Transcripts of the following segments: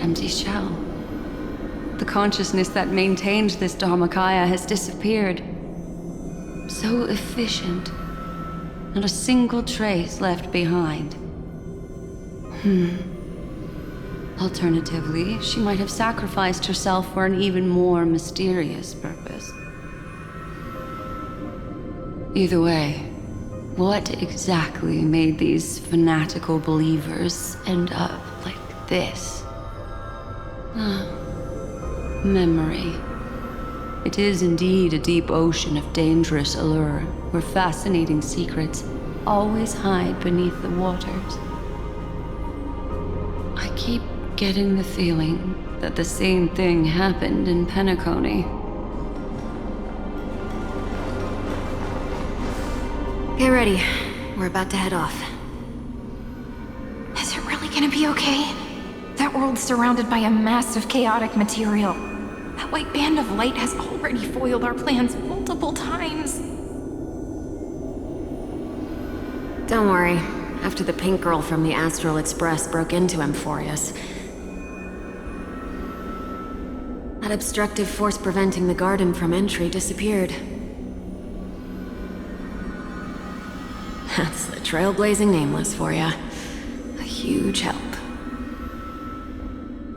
empty shell. The consciousness that maintained this Dharmakaya has disappeared. So efficient. Not a single trace left behind. Alternatively, she might have sacrificed herself for an even more mysterious purpose. Either way, what exactly made these fanatical believers end up like this? Memory. It is indeed a deep ocean of dangerous allure, where fascinating secrets always hide beneath the waters. I keep getting the feeling that the same thing happened in Penacony. Get ready. We're about to head off. Is it really gonna be okay? That world's surrounded by a mass of chaotic material. That white band of light has already foiled our plans multiple times. Don't worry. After the pink girl from the Astral Express broke into Amphorius, that obstructive force preventing the garden from entry disappeared. That's the trailblazing nameless for ya. A huge help.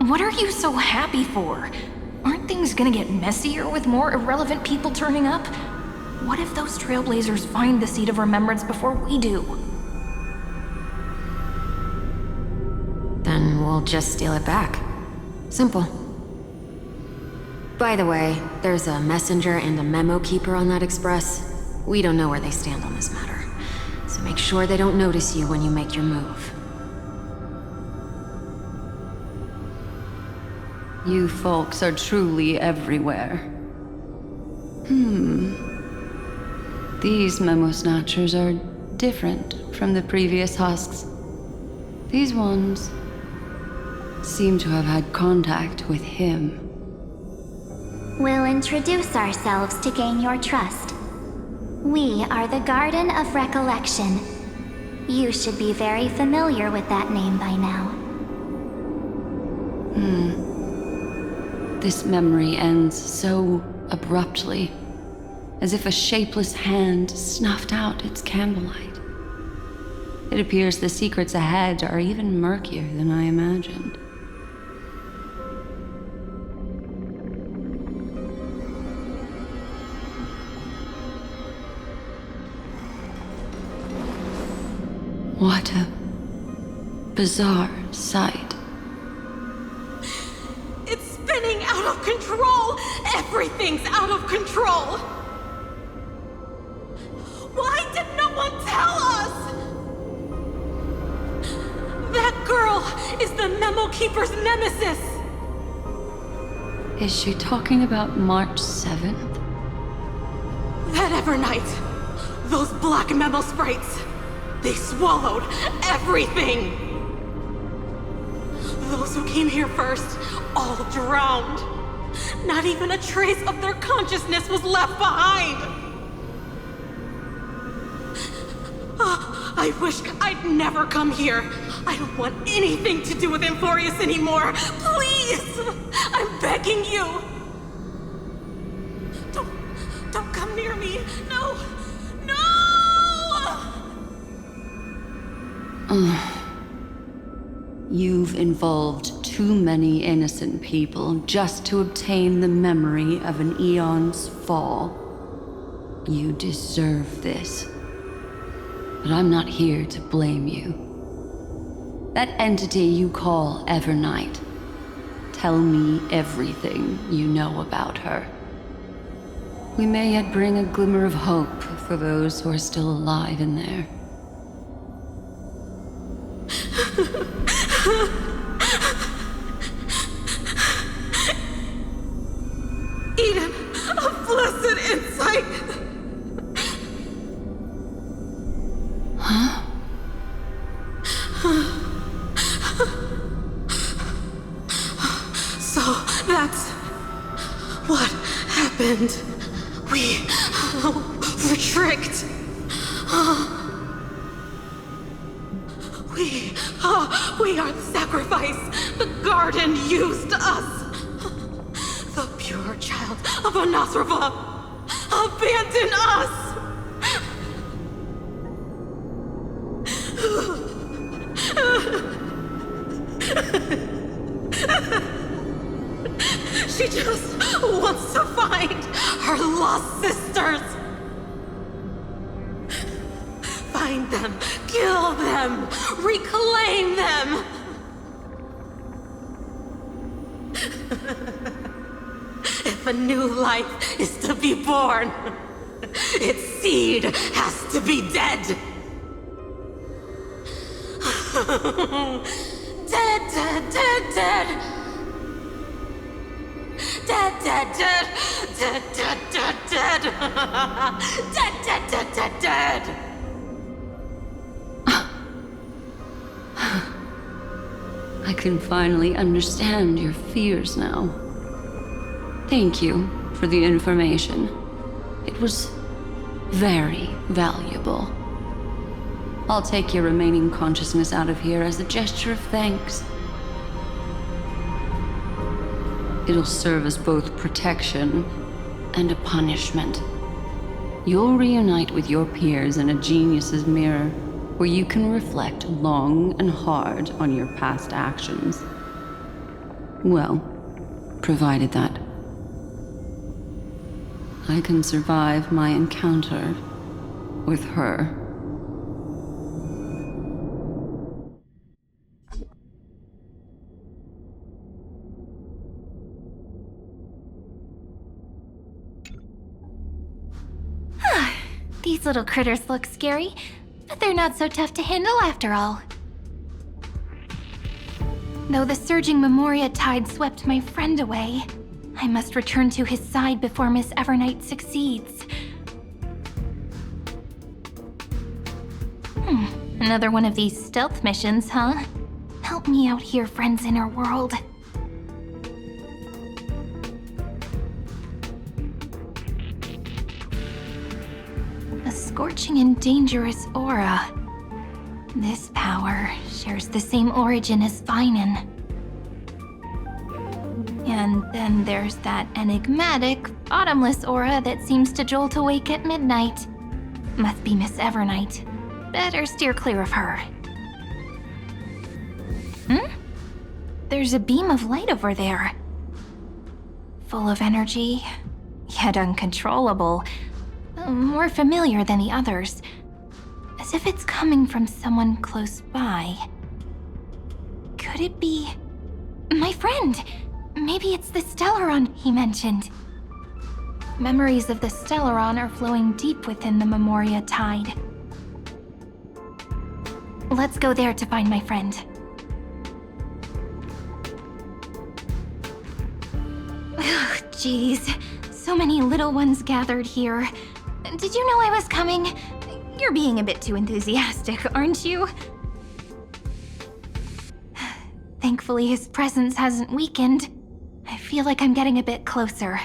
What are you so happy for? Aren't things gonna get messier with more irrelevant people turning up? What if those trailblazers find the Seed of Remembrance before we do? Then we'll just steal it back. Simple. By the way, there's a messenger and a memo keeper on that express. We don't know where they stand on this matter. So make sure they don't notice you when you make your move. You folks are truly everywhere. These memo snatchers are different from the previous husks. These ones seem to have had contact with him. We'll introduce ourselves to gain your trust. We are the Garden of Recollection. You should be very familiar with that name by now. This memory ends so abruptly, as if a shapeless hand snuffed out its candlelight. It appears the secrets ahead are even murkier than I imagined. What a bizarre sight. It's spinning out of control! Everything's out of control! Why did no one tell us? That girl is the Memo Keeper's nemesis! Is she talking about March 7th? That evernight, those black memo sprites, they swallowed everything! Those who came here first, all drowned. Not even a trace of their consciousness was left behind! I wish I'd never come here. I don't want anything to do with Amphorius anymore. Please! I'm begging you! Don't come near me! No! No! You've involved too many innocent people just to obtain the memory of an eon's fall. You deserve this. But I'm not here to blame you. That entity you call Evernight, tell me everything you know about her. We may yet bring a glimmer of hope for those who are still alive in there. Eden, a blessed insight! Huh? So that's what happened. We were tricked. We We are the sacrifice. The garden used us. The pure child of Anasrava. Abandon us! She just wants to find her lost sisters. Find them, kill them, reclaim them. If a new life is to be born, its seed has to be dead. Dead, dead, dead, dead. Dead, dead, dead. Dead, dead, dead, dead. Dead, dead, dead, dead, dead. I can finally understand your fears now. Thank you for the information. It was very valuable. I'll take your remaining consciousness out of here as a gesture of thanks. It'll serve as both protection and a punishment. You'll reunite with your peers in a genius's mirror, where you can reflect long and hard on your past actions. Well, provided that I can survive my encounter with her. These little critters look scary, but they're not so tough to handle after all. Though the surging Memoria tide swept my friend away, I must return to his side before Miss Evernight succeeds. Another one of these stealth missions, huh? Help me out here, friend's inner world. A scorching and dangerous aura. This power shares the same origin as Vinen. And then there's that enigmatic, bottomless aura that seems to jolt awake at midnight. Must be Miss Evernight. Better steer clear of her. There's a beam of light over there. Full of energy, yet uncontrollable. More familiar than the others. As if it's coming from someone close by. Could it be... my friend? Maybe it's the Stellaron he mentioned. Memories of the Stellaron are flowing deep within the Memoria tide. Let's go there to find my friend. Ugh, jeez. So many little ones gathered here. Did you know I was coming? You're being a bit too enthusiastic, aren't you? Thankfully, his presence hasn't weakened. I feel like I'm getting a bit closer.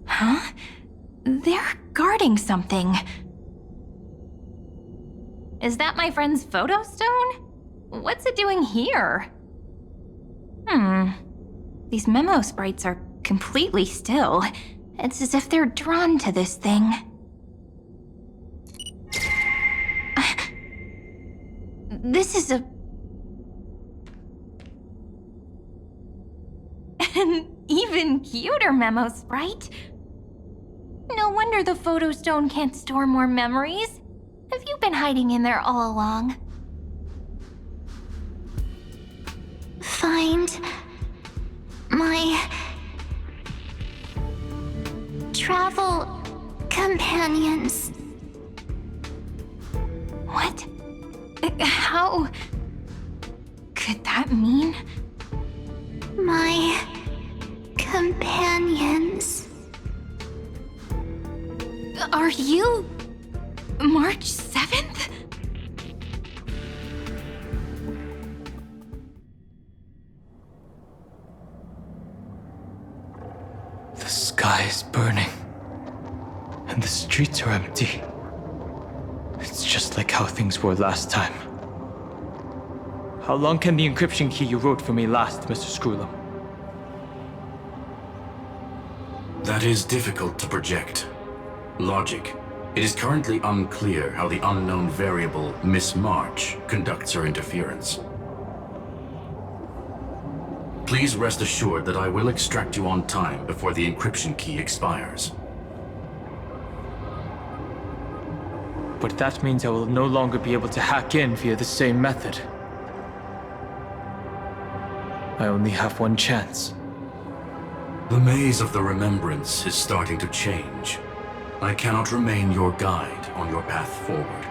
Huh? They're guarding something. Is that my friend's photo stone? What's it doing here? These memo sprites are completely still. It's as if they're drawn to this thing. This is an even cuter memo sprite. No wonder the photo stone can't store more memories. Have you been hiding in there all along? Find my travel companions. What? How could that mean? My companions. Are you March 7th? The sky is burning, and the streets are empty. It's just like how things were last time. How long can the encryption key you wrote for me last, Mr. Screwlam? That is difficult to project. Logic. It is currently unclear how the unknown variable Miss March conducts her interference. Please rest assured that I will extract you on time before the encryption key expires. But that means I will no longer be able to hack in via the same method. I only have one chance. The maze of the Remembrance is starting to change. I cannot remain your guide on your path forward.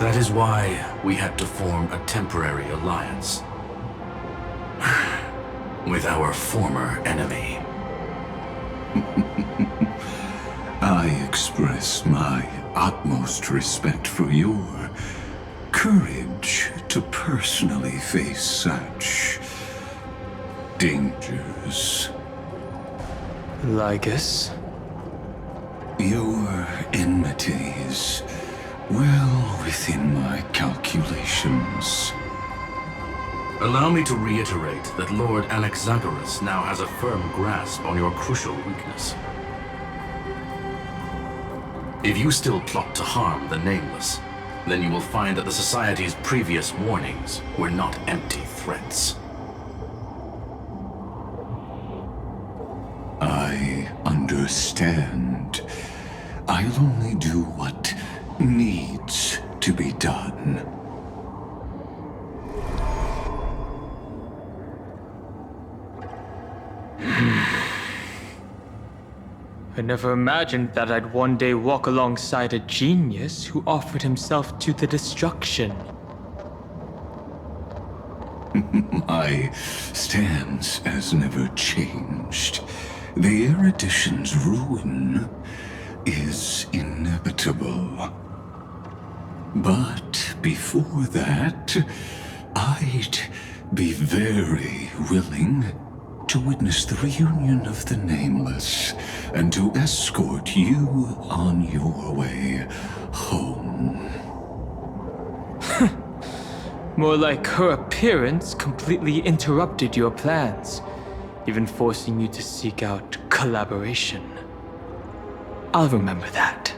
That is why we had to form a temporary alliance with our former enemy. I express my utmost respect for your courage to personally face such dangers. Lygus? Your enmity is well within my calculations. Allow me to reiterate that Lord Anaxagoras now has a firm grasp on your crucial weakness. If you still plot to harm the Nameless, then you will find that the Society's previous warnings were not empty threats. I understand. I'll only do what needs to be done. I never imagined that I'd one day walk alongside a genius who offered himself to the destruction. My stance has never changed. The erudition's ruin is inevitable. But before that, I'd be very willing to witness the reunion of the Nameless and to escort you on your way home. More like her appearance completely interrupted your plans, even forcing you to seek out collaboration. I'll remember that.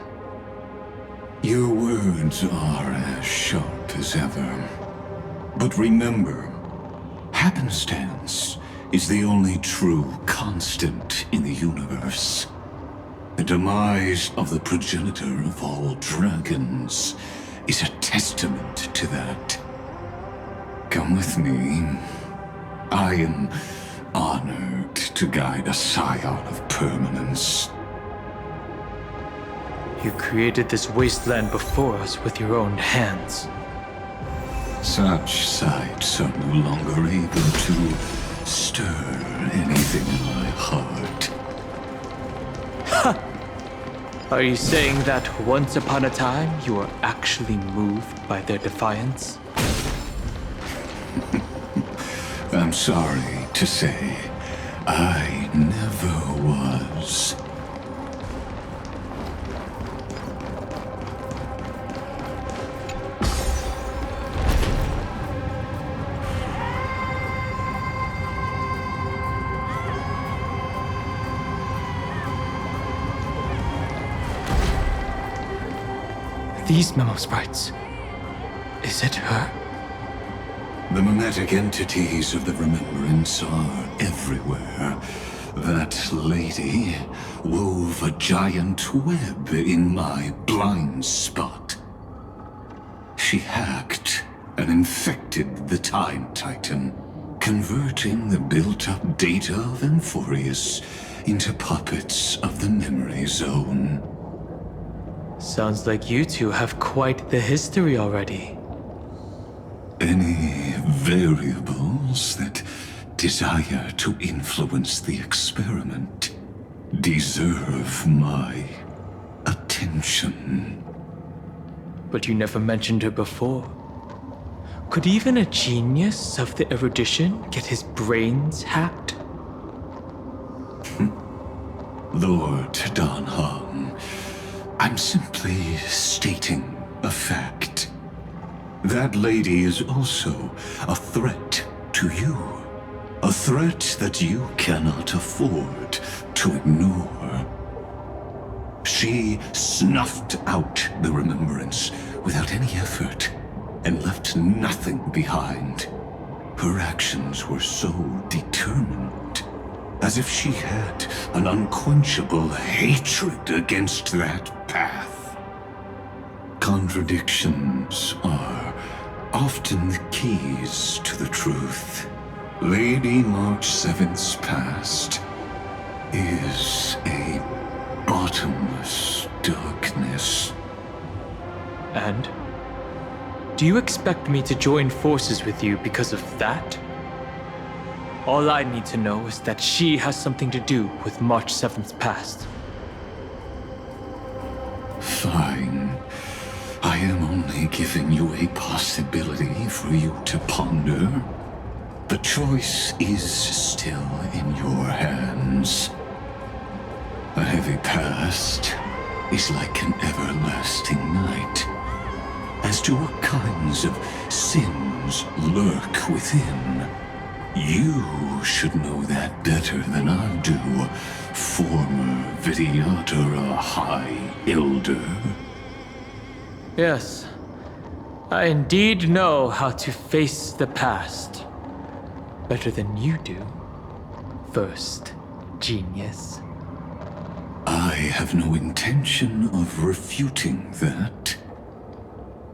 Your words are as sharp as ever. But remember, happenstance is the only true constant in the universe. The demise of the progenitor of all dragons is a testament to that. Come with me. I am honored to guide a scion of permanence. You created this wasteland before us with your own hands. Such sights are no longer able to stir anything in my heart. Are you saying that once upon a time you were actually moved by their defiance? I'm sorry to say, I never was. These memo sprites. Is it her? The mimetic entities of the Remembrance are everywhere. That lady wove a giant web in my blind spot. She hacked and infected the Time Titan, converting the built-up data of Amphorius into puppets of the Memory Zone. Sounds like you two have quite the history already. Any variables that desire to influence the experiment deserve my attention. But you never mentioned her before. Could even a genius of the erudition get his brains hacked? Lord Don Hung I'm simply stating a fact. That lady is also a threat to you. A threat that you cannot afford to ignore. She snuffed out the remembrance without any effort and left nothing behind. Her actions were so determined, as if she had an unquenchable hatred against that path. Contradictions are often the keys to the truth. Lady March 7th's past is a bottomless darkness. And? Do you expect me to join forces with you because of that? All I need to know is that she has something to do with March 7th's past. Fine. I am only giving you a possibility for you to ponder. The choice is still in your hands. A heavy past is like an everlasting night. As to what kinds of sins lurk within, you should know that better than I do, former Vidyadhara High Elder. Yes, I indeed know how to face the past. Better than you do, first genius. I have no intention of refuting that.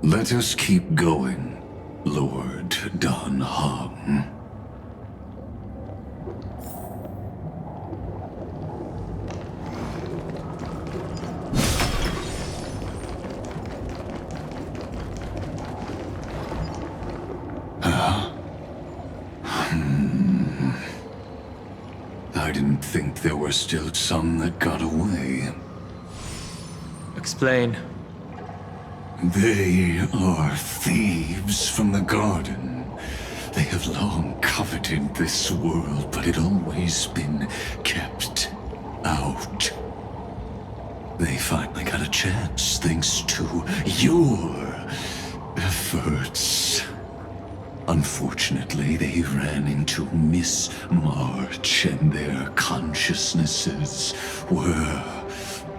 Let us keep going, Lord Don Hong. I didn't think there were still some that got away. Explain. They are thieves from the garden. They have long coveted this world, but it always been kept out. They finally got a chance thanks to your efforts. Unfortunately, they ran into Miss March and their consciousnesses were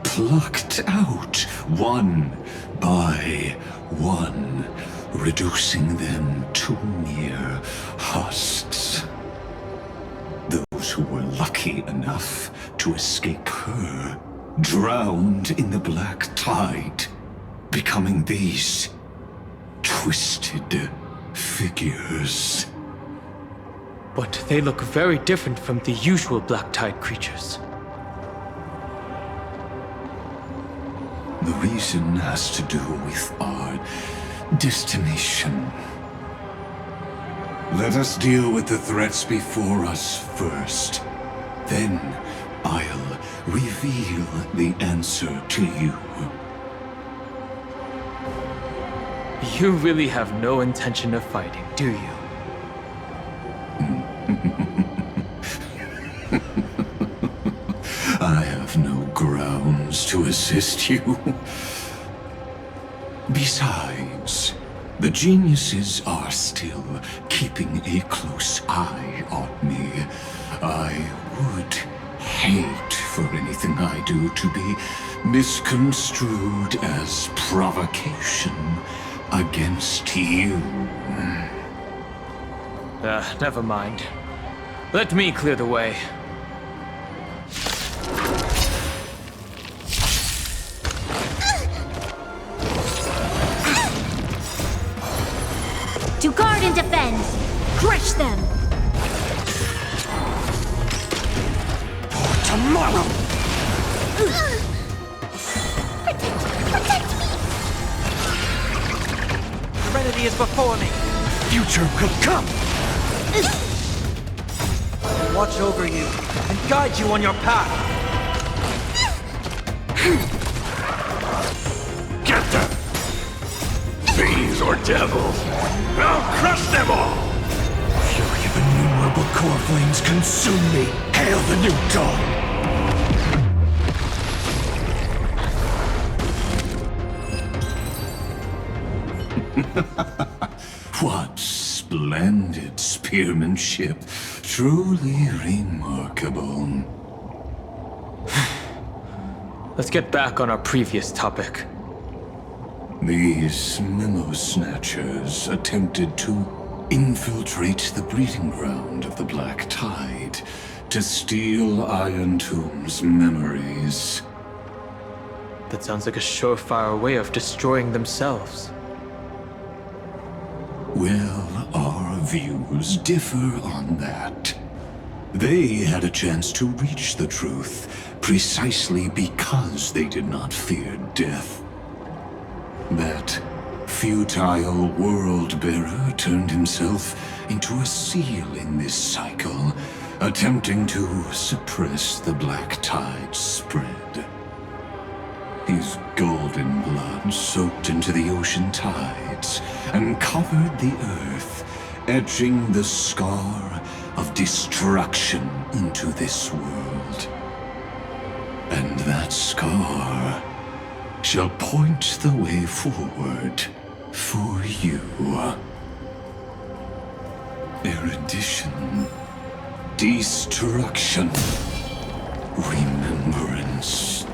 plucked out one by one, reducing them to mere husks. Those who were lucky enough to escape her drowned in the black tide, becoming these twisted figures. But they look very different from the usual Black Tide creatures. The reason has to do with our destination. Let us deal with the threats before us first. Then I'll reveal the answer to you. You really have no intention of fighting, do you? I have no grounds to assist you. Besides, the geniuses are still keeping a close eye on me. I would hate for anything I do to be misconstrued as provocation against you. Never mind. Let me clear the way. To guard and defend! Crush them! For tomorrow! Protect me! Serenity is before me. Future will come! I'll watch over you and guide you on your path. Get them! Fiends or devils! I'll crush them all! Fury of innumerable core flames consume me! Hail the new dawn! What splendid spearmanship. Truly remarkable. Let's get back on our previous topic. These memo snatchers attempted to infiltrate the breeding ground of the Black Tide to steal Iron Tomb's memories. That sounds like a surefire way of destroying themselves. Well, our views differ on that. They had a chance to reach the truth precisely because they did not fear death. That futile world-bearer turned himself into a seal in this cycle, attempting to suppress the Black Tide's spread. His golden blood soaked into the ocean tides and covered the earth, etching the scar of destruction into this world. And that scar shall point the way forward for you. Erudition, destruction, remembrance.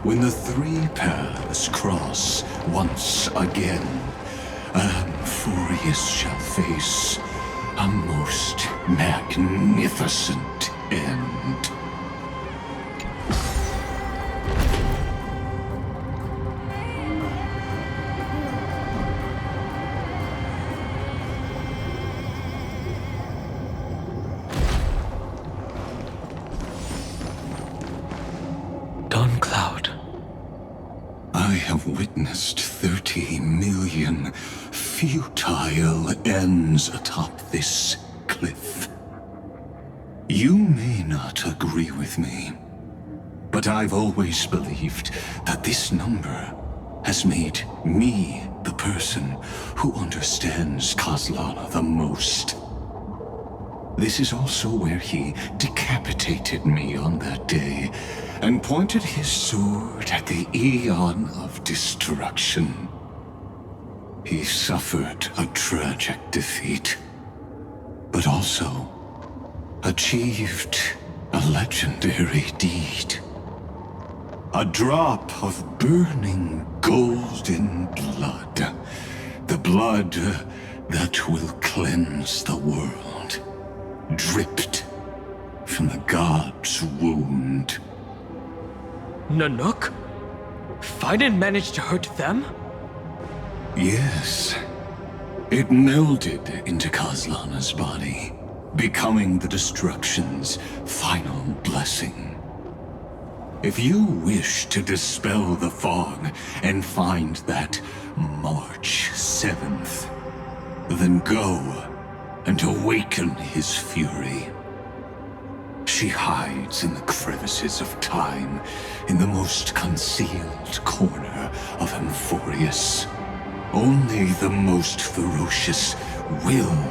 When the three paths cross once again, Amphorius shall face a most magnificent end. I have witnessed 30 million futile ends atop this cliff. You may not agree with me, but I've always believed that this number has made me the person who understands Kozlana the most. This is also where he decapitated me on that day and pointed his sword at the Eon of Destruction. He suffered a tragic defeat, but also achieved a legendary deed. A drop of burning golden blood. The blood that will cleanse the world. Dripped from the god's wound. Nanook? Fiden managed to hurt them? Yes. It melded into Kozlana's body, becoming the Destruction's final blessing. If you wish to dispel the fog and find that March 7th, then go and awaken his fury. She hides in the crevices of time, in the most concealed corner of Amphorius. Only the most ferocious will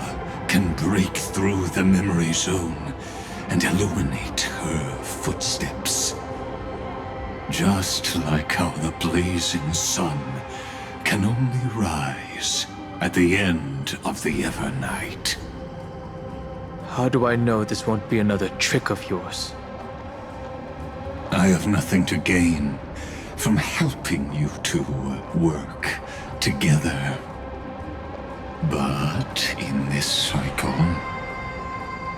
can break through the memory zone and illuminate her footsteps. Just like how the blazing sun can only rise at the end of the evernight. How do I know this won't be another trick of yours? I have nothing to gain from helping you two work together. But in this cycle,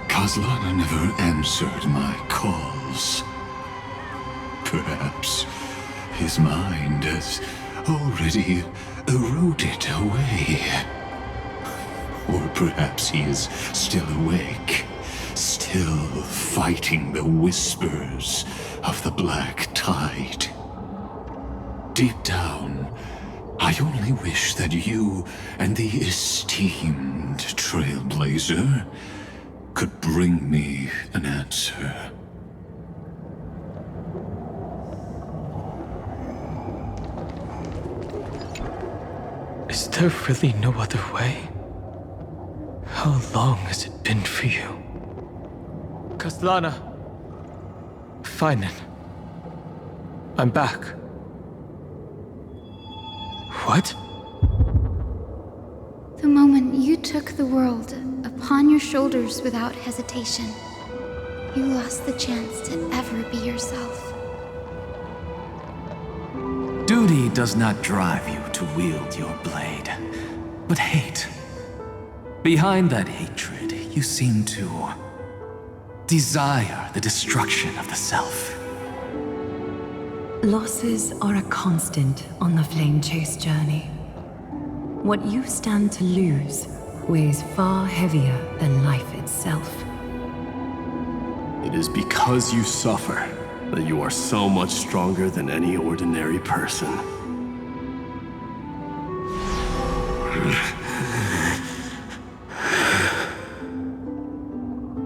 Kozlana never answered my calls. Perhaps his mind has already eroded away. Or perhaps he is still awake, still fighting the whispers of the Black Tide. Deep down, I only wish that you and the esteemed Trailblazer could bring me an answer. Is there really no other way? How long has it been for you? Kozlana. Finen. I'm back. What? The moment you took the world upon your shoulders without hesitation, you lost the chance to ever be yourself. Duty does not drive you to wield your blade, but hate. Behind that hatred, you seem to desire the destruction of the self. Losses are a constant on the flamechase journey. What you stand to lose weighs far heavier than life itself. It is because you suffer that you are so much stronger than any ordinary person.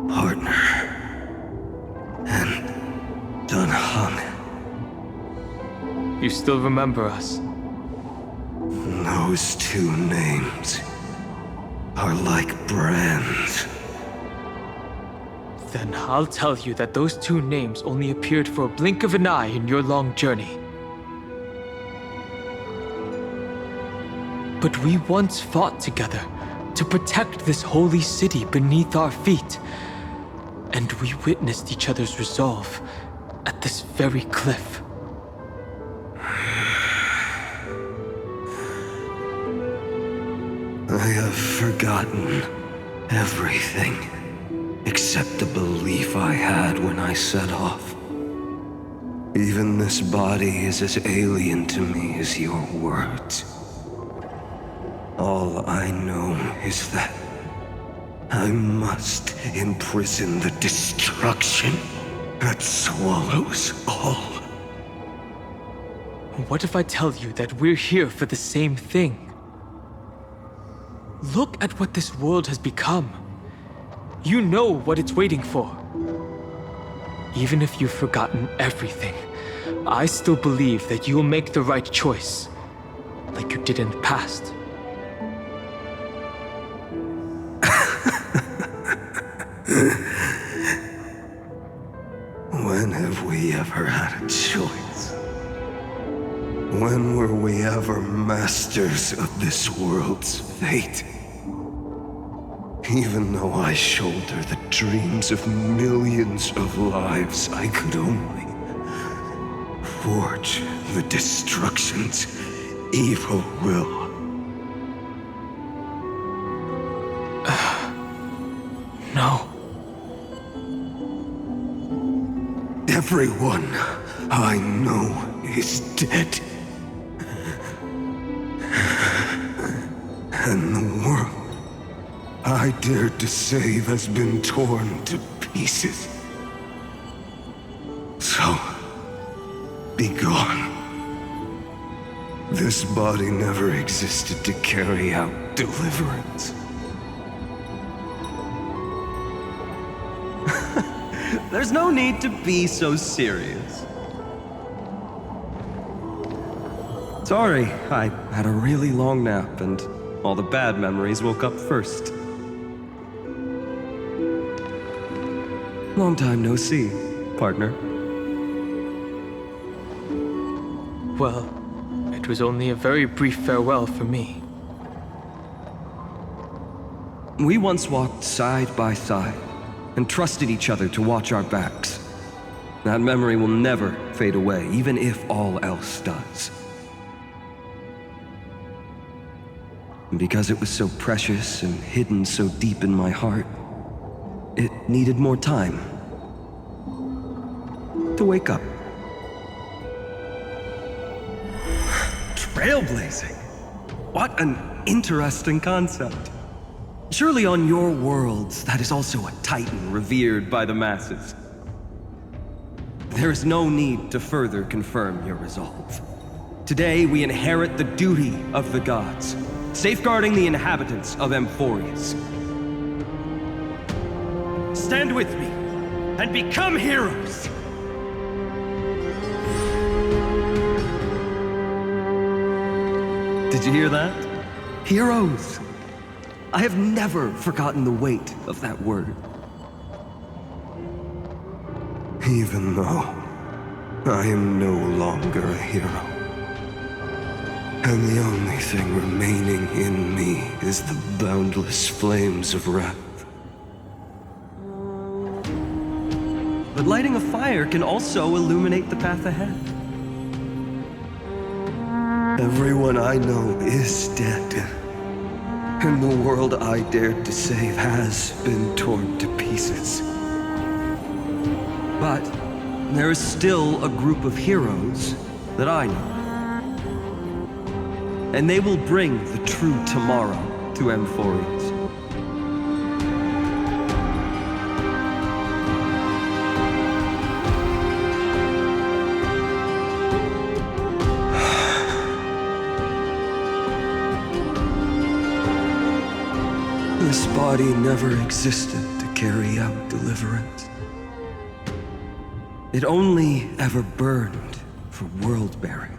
Partner. And Dunhung. You still remember us? Those two names are like brands. Then I'll tell you that those two names only appeared for a blink of an eye in your long journey. But we once fought together to protect this holy city beneath our feet. And we witnessed each other's resolve at this very cliff. I have forgotten everything except the belief I had when I set off. Even this body is as alien to me as your words. All I know is that I must imprison the destruction that swallows all. What if I tell you that we're here for the same thing? Look at what this world has become. You know what it's waiting for. Even if you've forgotten everything, I still believe that you'll make the right choice, like you did in the past. When have we ever had a choice? When were we ever masters of this world's fate? Even though I shoulder the dreams of millions of lives, I could only forge the destruction's evil will. No. Everyone I know is dead. And the world I dared to save has been torn to pieces. So, be gone. This body never existed to carry out deliverance. There's no need to be so serious. Sorry, I had a really long nap and all the bad memories woke up first. Long time no see, partner. Well, it was only a very brief farewell for me. We once walked side by side and trusted each other to watch our backs. That memory will never fade away, even if all else does. And because it was so precious and hidden so deep in my heart, it needed more time to wake up. Trailblazing? What an interesting concept. Surely on your worlds, that is also a titan revered by the masses. There is no need to further confirm your resolve. Today, we inherit the duty of the gods, safeguarding the inhabitants of Emphorius. Stand with me, and become heroes! Did you hear that? Heroes! I have never forgotten the weight of that word. Even though I am no longer a hero, And the only thing remaining in me is the boundless flames of wrath. But lighting a fire can also illuminate the path ahead. Everyone I know is dead. And the world I dared to save has been torn to pieces. But there is still a group of heroes that I know. And they will bring the true tomorrow to Amphorians. This body never existed to carry out deliverance. It only ever burned for world-bearing.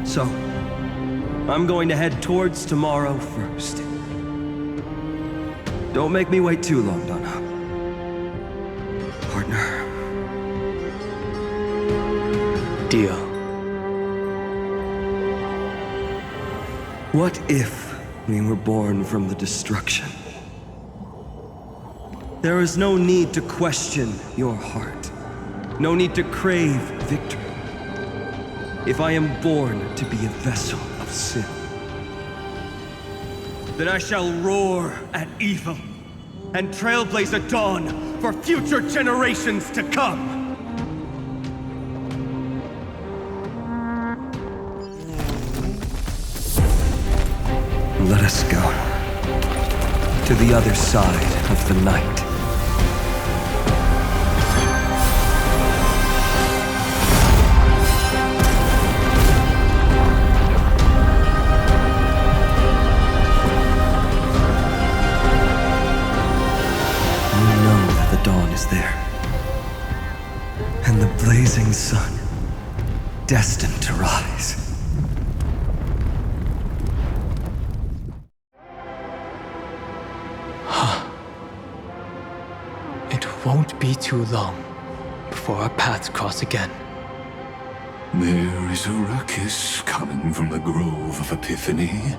So, I'm going to head towards tomorrow first. Don't make me wait too long, Donna. Partner. Deal. What if we were born from the destruction? There is no need to question your heart. No need to crave victory. If I am born to be a vessel of sin, then I shall roar at evil and trailblaze a dawn for future generations to come. Let us go to the other side of the night. Dawn is there, and the blazing sun, destined to rise. It won't be too long before our paths cross again. There is a ruckus coming from the Grove of Epiphany.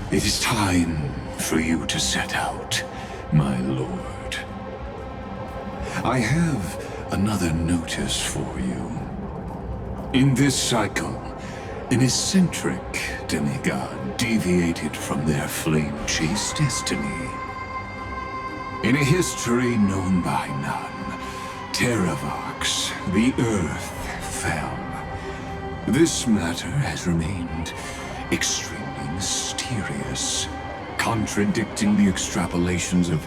It is time for you to set out, my lord. I have another notice for you. In this cycle, an eccentric demigod deviated from their flame-chase destiny. In a history known by none, Terravox, the Earth, fell. This matter has remained extremely mysterious, contradicting the extrapolations of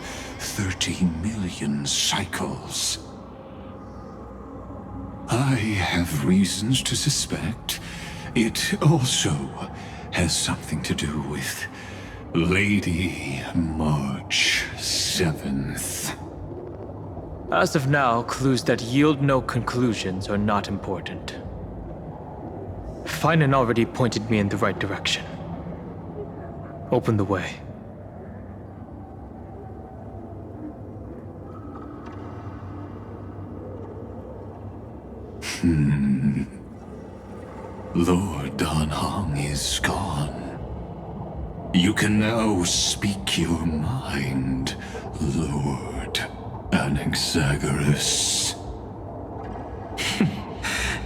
30 million cycles. I have reasons to suspect it also has something to do with Lady March 7th. As of now, clues that yield no conclusions are not important. Finan already pointed me in the right direction. Open the way. Lord Danhong is gone. You can now speak your mind, Lord Anaxagoras.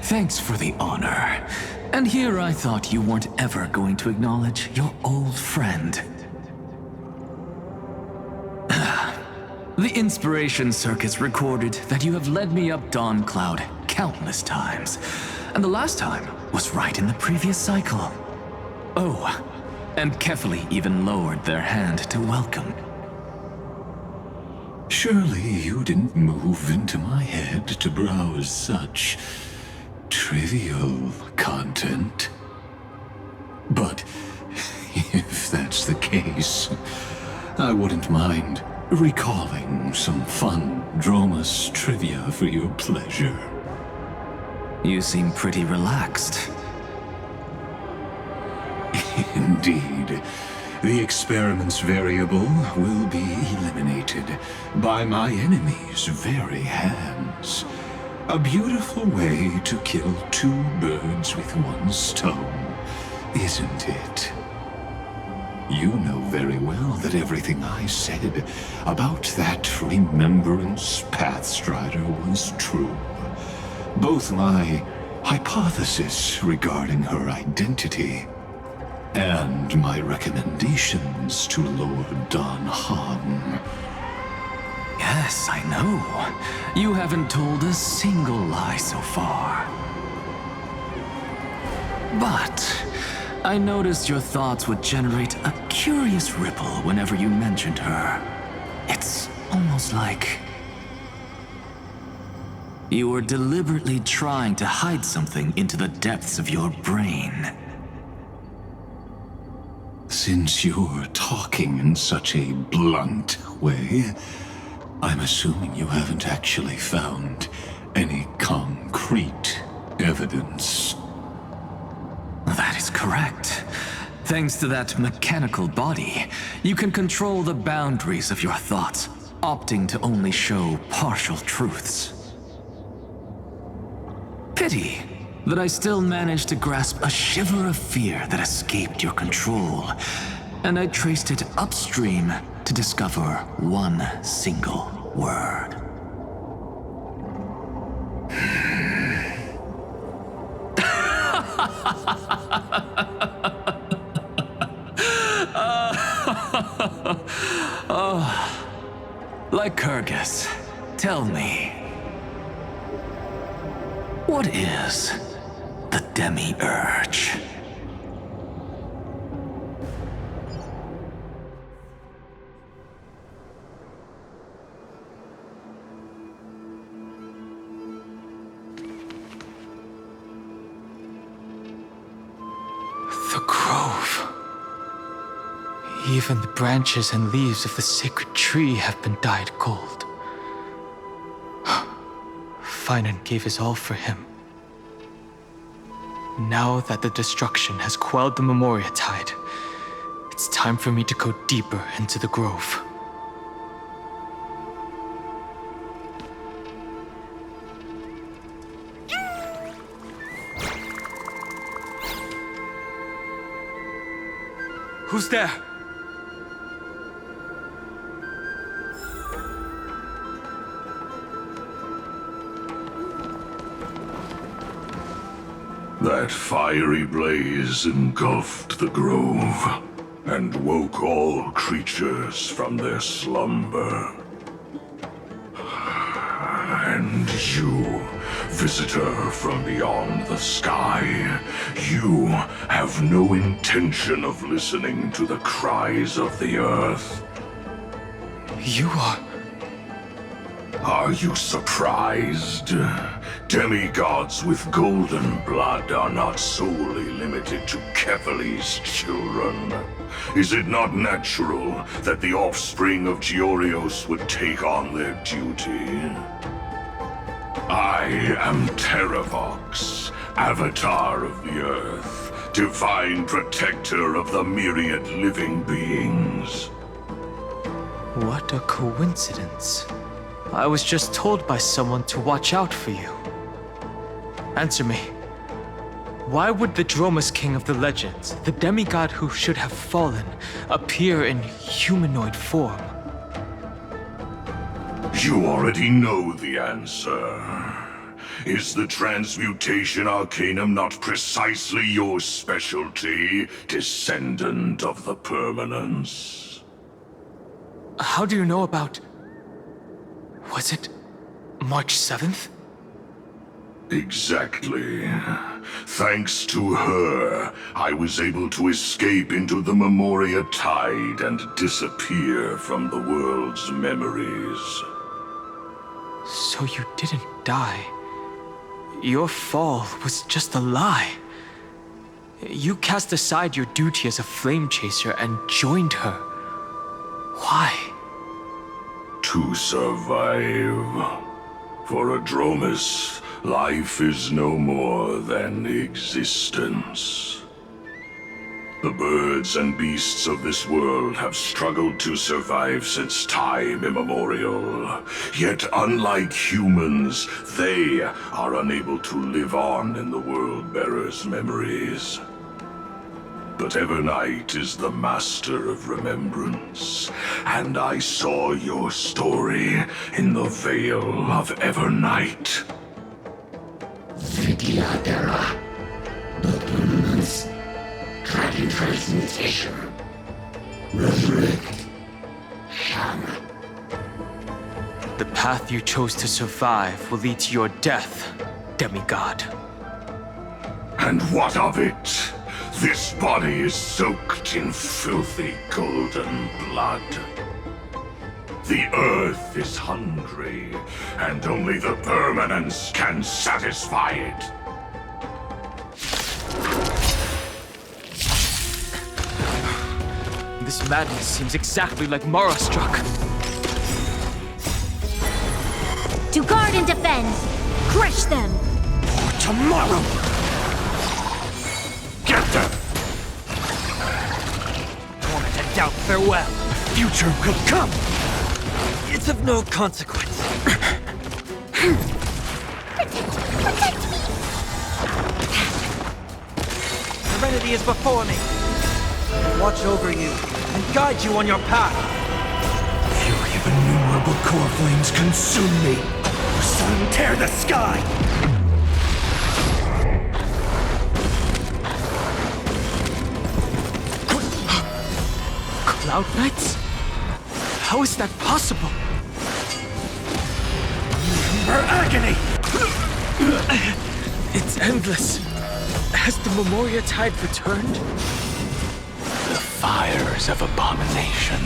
Thanks for the honor. And here I thought you weren't ever going to acknowledge your old friend. The Inspiration Circuits recorded that you have led me up Dawn Cloud countless times, and the last time was right in the previous cycle. Oh, and Kefali even lowered their hand to welcome. Surely you didn't move into my head to browse such trivial content. But if that's the case, I wouldn't mind recalling some fun Dromus trivia for your pleasure. You seem pretty relaxed. Indeed. The experiment's variable will be eliminated by my enemy's very hands. A beautiful way to kill two birds with one stone, isn't it? You know very well that everything I said about that Remembrance Pathstrider was true. Both my hypothesis regarding her identity and my recommendations to Lord Don Han. Yes, I know. You haven't told a single lie so far. But I noticed your thoughts would generate a curious ripple whenever you mentioned her. It's almost like you were deliberately trying to hide something into the depths of your brain. Since you're talking in such a blunt way, I'm assuming you haven't actually found any concrete evidence. That is correct. Thanks to that mechanical body, you can control the boundaries of your thoughts, opting to only show partial truths. Pity that I still managed to grasp a shiver of fear that escaped your control, and I traced it upstream to discover one single word. Lycurgus, tell me, what is the demiurge? The grove. Even the branches and leaves of the sacred tree have been dyed gold. Finan gave his all for him. Now that the destruction has quelled the Memoria tide, it's time for me to go deeper into the grove. Who's there? That fiery blaze engulfed the grove and woke all creatures from their slumber. And you, visitor from beyond the sky, you have no intention of listening to the cries of the earth. You are... Are you surprised? Demigods with golden blood are not solely limited to Kefali's children. Is it not natural that the offspring of Georios would take on their duty? I am Terravox, Avatar of the Earth, divine protector of the myriad living beings. What a coincidence. I was just told by someone to watch out for you. Answer me. Why would the Dromus King of the legends, the demigod who should have fallen, appear in humanoid form? You already know the answer. Is the transmutation arcanum not precisely your specialty, descendant of the permanence? How do you know about... Was it March 7th? Exactly. Thanks to her, I was able to escape into the Memoria tide and disappear from the world's memories. So you didn't die. Your fall was just a lie. You cast aside your duty as a flame chaser and joined her. Why? To survive. For a Dromus, life is no more than existence. The birds and beasts of this world have struggled to survive since time immemorial. Yet unlike humans, they are unable to live on in the World-Bearer's memories. But Evernight is the master of remembrance, and I saw your story in the Veil of Evernight. Vidyadhara, the permanence, dragon transmutation, resurrect, Shang. The path you chose to survive will lead to your death, demigod. And what of it? This body is soaked in filthy golden blood. The earth is hungry, and only the permanence can satisfy it. This madness seems exactly like Mara struck. To guard and defend! Crush them! For tomorrow! Get them! Torment and doubt, farewell! Future will come! It's of no consequence. Serenity is before me. Watch over you and guide you on your path. Fury of innumerable core flames consume me. Sun, tear the sky! Cloud Knights? How is that possible? Her agony! It's endless. Has the Memoria Tide returned? The fires of abomination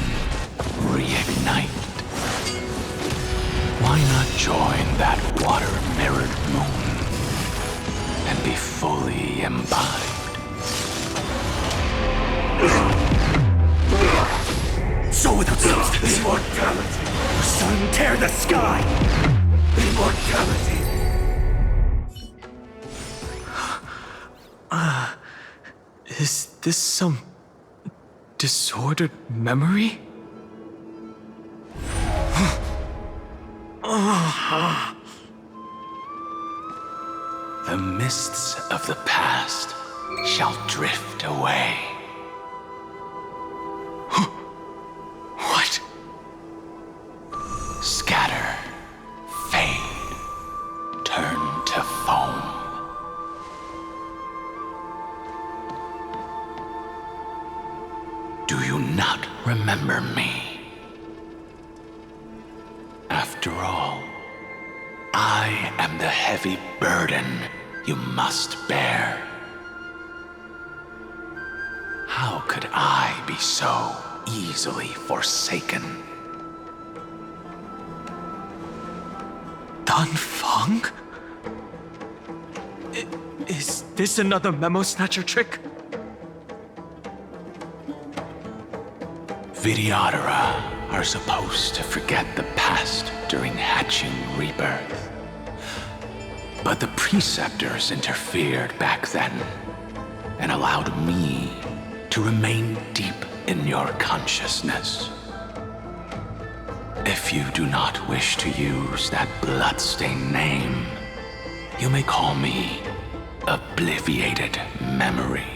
reignite. Why not join that water-mirrored moon and be fully imbibed? So without substance. Immortality. Sun, tear the sky! Immortality. Is this some disordered memory? The mists of the past shall drift away. What? Scatter, fade, turn to foam. Do you not remember me? After all, I am the heavy burden you must bear. How could I be so easily forsaken? Dan Feng? Is this another Memo Snatcher trick? Vidyadhara are supposed to forget the past during hatching rebirth. But the Preceptors interfered back then and allowed me to remain deep in your consciousness. If you do not wish to use that bloodstained name, you may call me Obliviated Memory.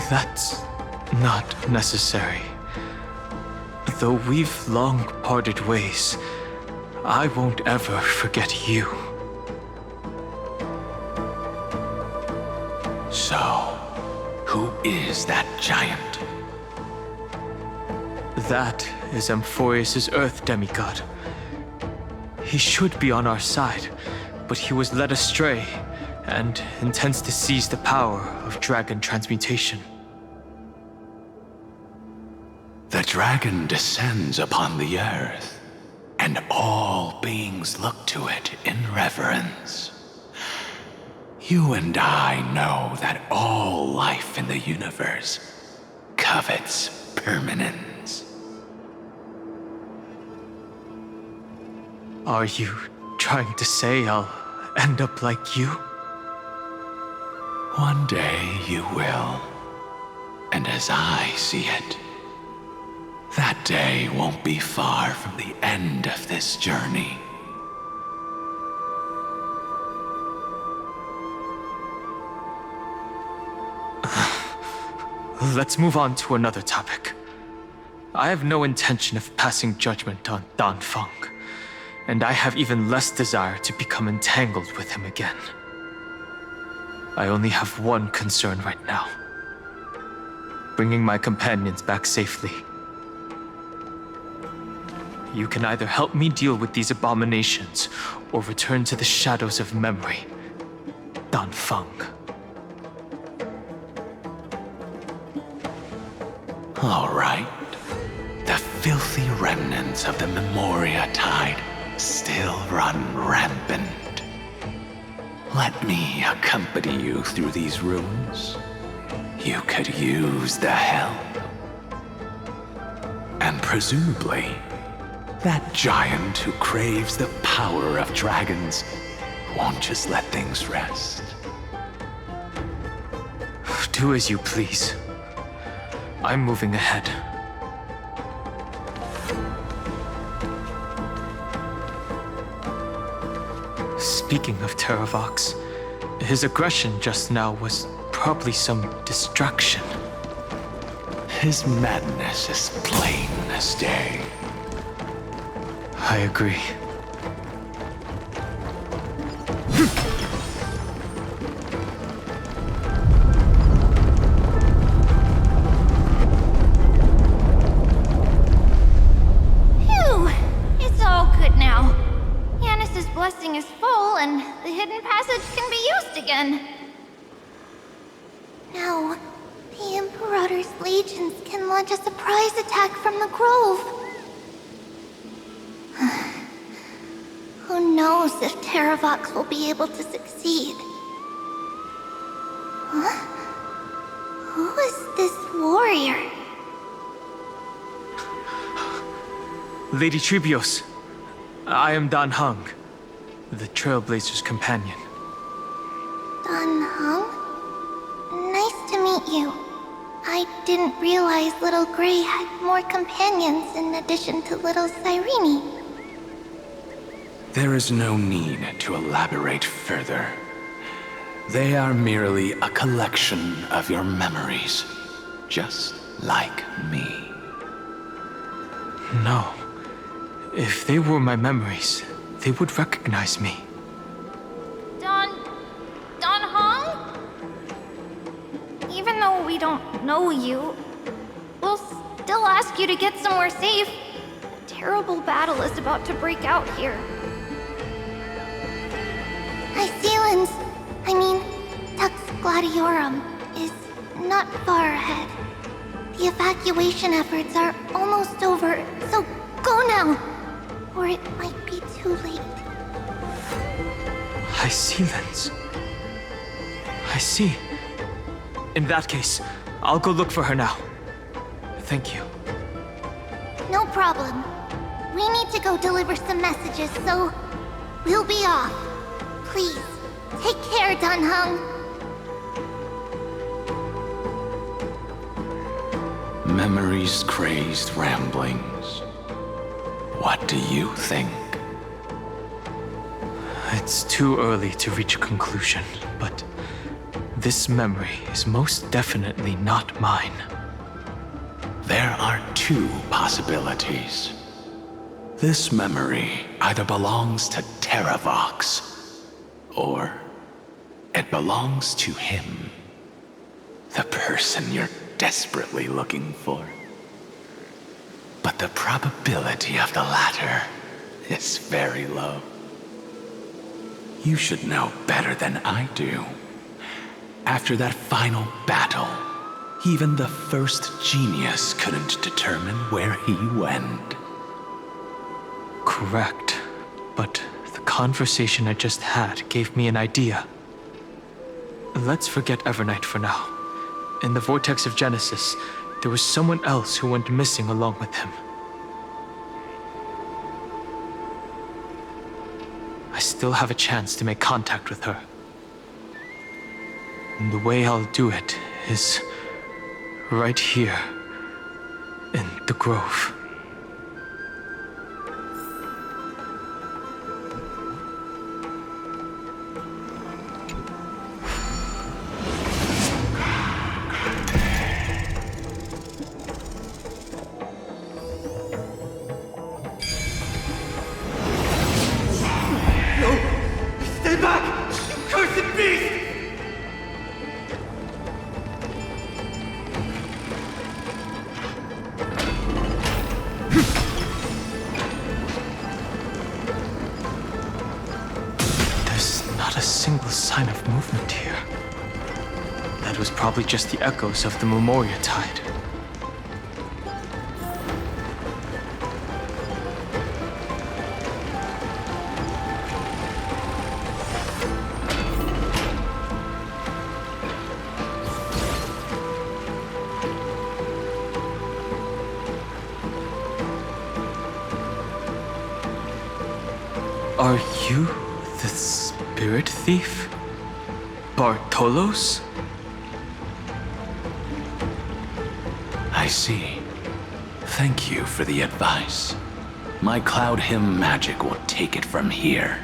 That's not necessary. Though we've long parted ways, I won't ever forget you. So, who is that giant? That is Amphorius' Earth demigod. He should be on our side, but he was led astray and intends to seize the power of dragon transmutation. The dragon descends upon the earth, and all beings look to it in reverence. You and I know that all life in the universe covets permanence. Are you trying to say I'll end up like you? One day you will. And as I see it, that day won't be far from the end of this journey. Let's move on to another topic. I have no intention of passing judgment on Dan Feng, and I have even less desire to become entangled with him again. I only have one concern right now: bringing my companions back safely. You can either help me deal with these abominations, or return to the shadows of memory. Dan Feng. All right. The filthy remnants of the Memoria Tide still run rampant. Let me accompany you through these ruins. You could use the help. And presumably, that giant who craves the power of dragons won't just let things rest. Do as you please. I'm moving ahead. Speaking of Terravox, his aggression just now was probably some distraction. His madness is plain as day. I agree. Phew! It's all good now. Yanis's blessing is full, and the hidden passage can be used again. Now, the Imperator's legions can launch a surprise attack from the grove. Who knows if Terravox will be able to succeed? Huh? Who is this warrior? Lady Tribios, I am Dan Heng, the Trailblazer's companion. Dan Heng? Nice to meet you. I didn't realize Little Gray had more companions in addition to Little Cyrene. There is no need to elaborate further. They are merely a collection of your memories, just like me. No. If they were my memories, they would recognize me. Dan Heng? Even though we don't know you, we'll still ask you to get somewhere safe. A terrible battle is about to break out here. Iceland's, Tux Gladiorum, is not far ahead. The evacuation efforts are almost over, so go now, or it might be too late. Iceland's. I see. In that case, I'll go look for her now. Thank you. No problem. We need to go deliver some messages, so we'll be off. Please, take care, Dan Heng. Memories crazed ramblings. What do you think? It's too early to reach a conclusion, but this memory is most definitely not mine. There are two possibilities. This memory either belongs to Terravox, or it belongs to him. The person you're desperately looking for. But the probability of the latter is very low. You should know better than I do. After that final battle, even the first genius couldn't determine where he went. Correct. But the conversation I just had gave me an idea. Let's forget Evernight for now. In the Vortex of Genesis, there was someone else who went missing along with him. I still have a chance to make contact with her. And the way I'll do it is right here in the grove. Probably just the echoes of the Memoria Tide. Are you the spirit thief? Bartolos? I see. Thank you for the advice. My Cloud Hymn magic will take it from here.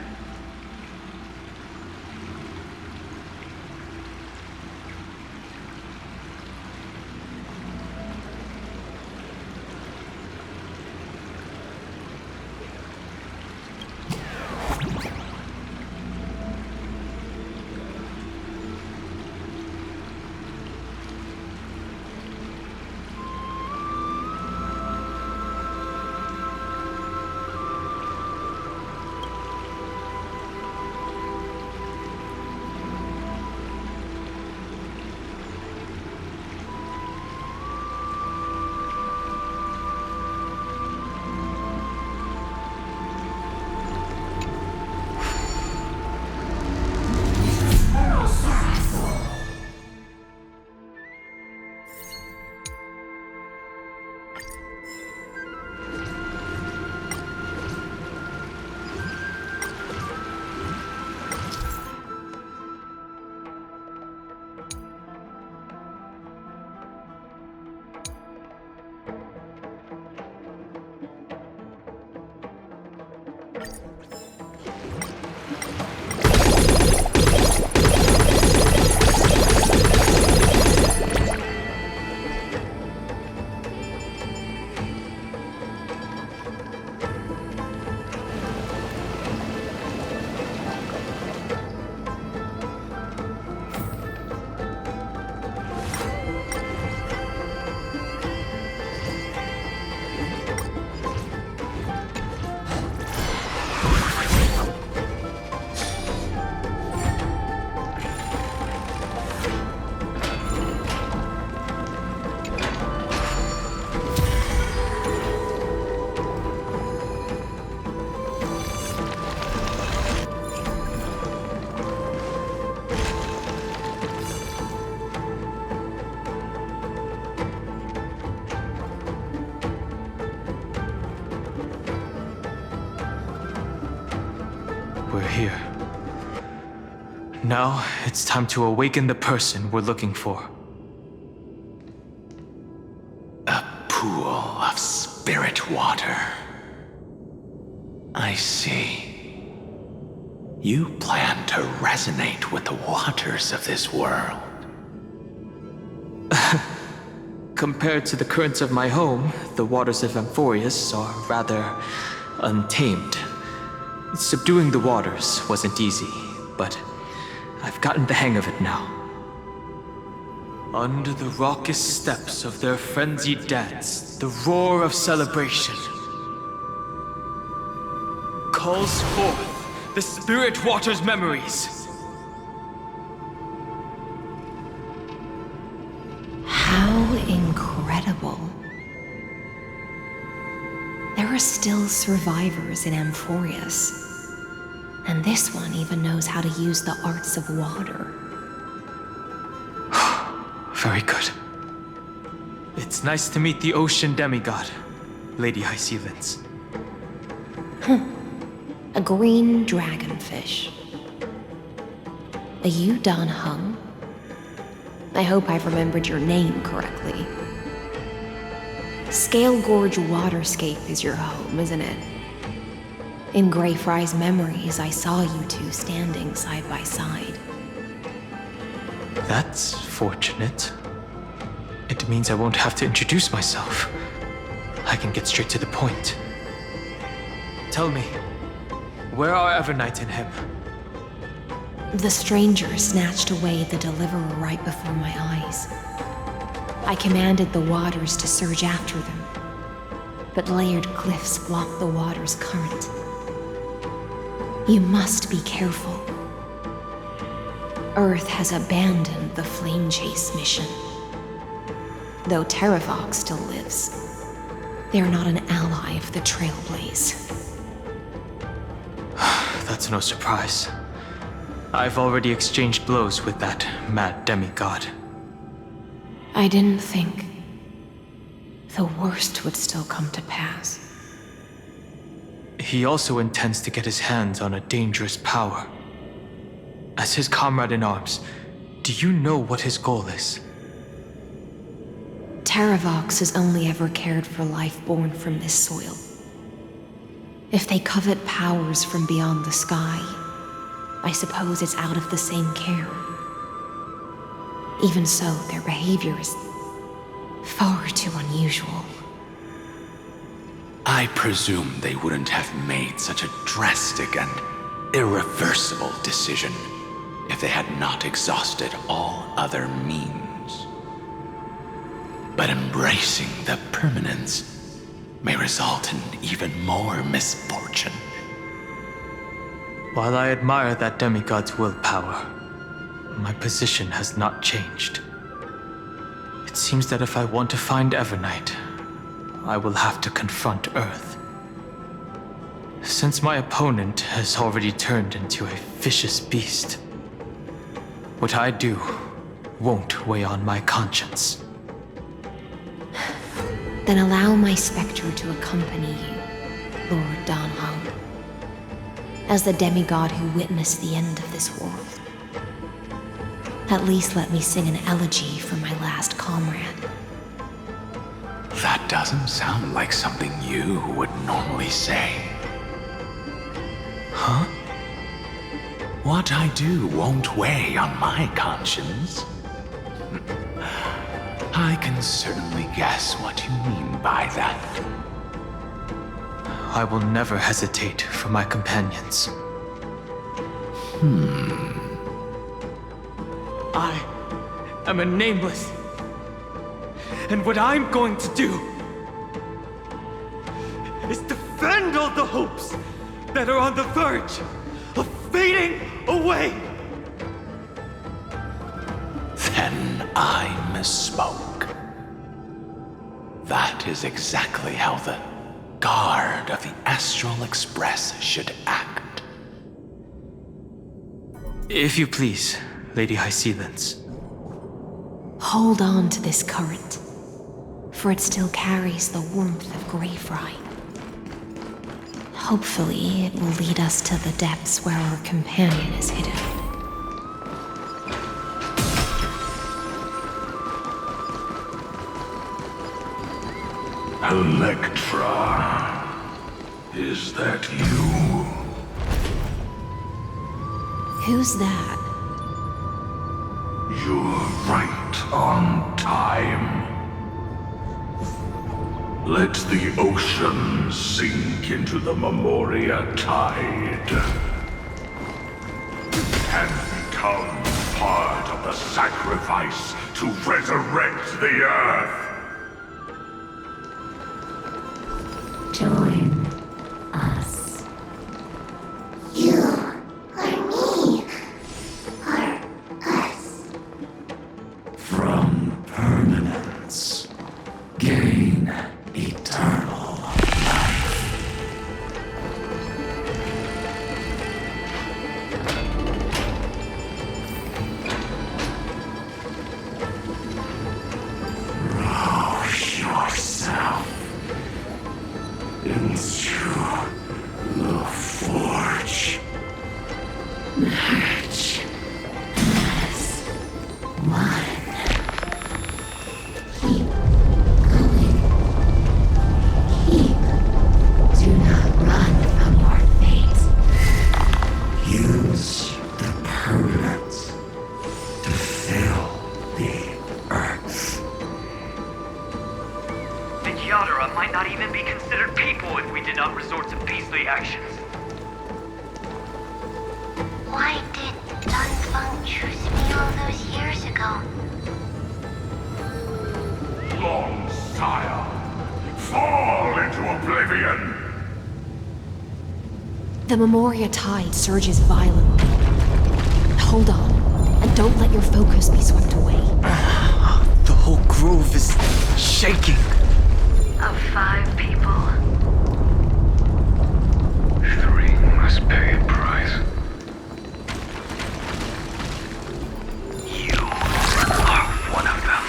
We're here. Now, it's time to awaken the person we're looking for. A pool of spirit water. I see. You plan to resonate with the waters of this world. Compared to the currents of my home, the waters of Amphorius are rather untamed. Subduing the waters wasn't easy, but I've gotten the hang of it now. Under the raucous steps of their frenzied dance, the roar of celebration calls forth the spirit water's memories. How incredible. There are still survivors in Amphorius. And this one even knows how to use the arts of water. Very good. It's nice to meet the ocean demigod, Lady Hycealens. A green dragonfish. A Yudon hung? I hope I've remembered your name correctly. Scale Gorge Waterscape is your home, isn't it? In Greyfry's memories, I saw you two standing side by side. That's fortunate. It means I won't have to introduce myself. I can get straight to the point. Tell me, where are Evernight and him? The stranger snatched away the deliverer right before my eyes. I commanded the waters to surge after them, but layered cliffs blocked the water's current. You must be careful. Earth has abandoned the flamechase mission. Though Terravox still lives, they're not an ally of the Trailblaze. That's no surprise. I've already exchanged blows with that mad demigod. I didn't think the worst would still come to pass. He also intends to get his hands on a dangerous power. As his comrade in arms, do you know what his goal is? Terravox has only ever cared for life born from this soil. If they covet powers from beyond the sky, I suppose it's out of the same care. Even so, their behavior is far too unusual. I presume they wouldn't have made such a drastic and irreversible decision if they had not exhausted all other means. But embracing the permanence may result in even more misfortune. While I admire that demigod's willpower, my position has not changed. It seems that if I want to find Evernight, I will have to confront Earth. Since my opponent has already turned into a vicious beast, what I do won't weigh on my conscience. Then allow my specter to accompany you, Lord Donhong. As the demigod who witnessed the end of this world. At least let me sing an elegy for my last comrade. That doesn't sound like something you would normally say. Huh? What I do won't weigh on my conscience. I can certainly guess what you mean by that. I will never hesitate for my companions. I am a nameless. And what I'm going to do is defend all the hopes that are on the verge of fading away. Then I misspoke. That is exactly how the guard of the Astral Express should act. If you please, Lady Hysealence. Hold on to this current, for it still carries the warmth of Greyfry. Hopefully, it will lead us to the depths where our companion is hidden. Electra, is that you? Who's that? You're right on time. Let the ocean sink into the Memoria tide and become part of the sacrifice to resurrect the Earth. Join us. You or me or us. From permanence, gain eternal life. Rouse yourself into the forge. Match as one. be considered people if we did not resort to beastly actions. Why did Dunfeng choose me all those years ago? Long sire, fall into oblivion! The Memoria tide surges violently. Hold on, and don't let your focus be swept away. The whole grove is shaking. Of 5 people, 3 must pay a price. You are one of them.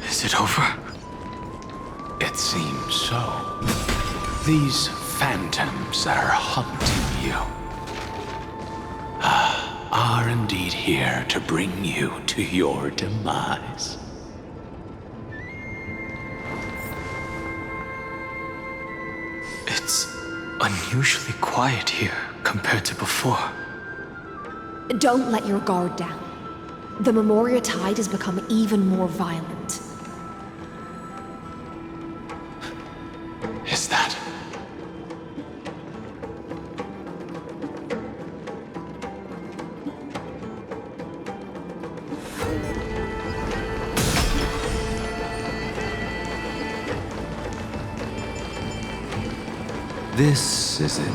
Is it over? It seems so. These phantoms that are haunting you are indeed here to bring you to your demise. It's unusually quiet here compared to before. Don't let your guard down. The Memoria tide has become even more violent. Is that? This is an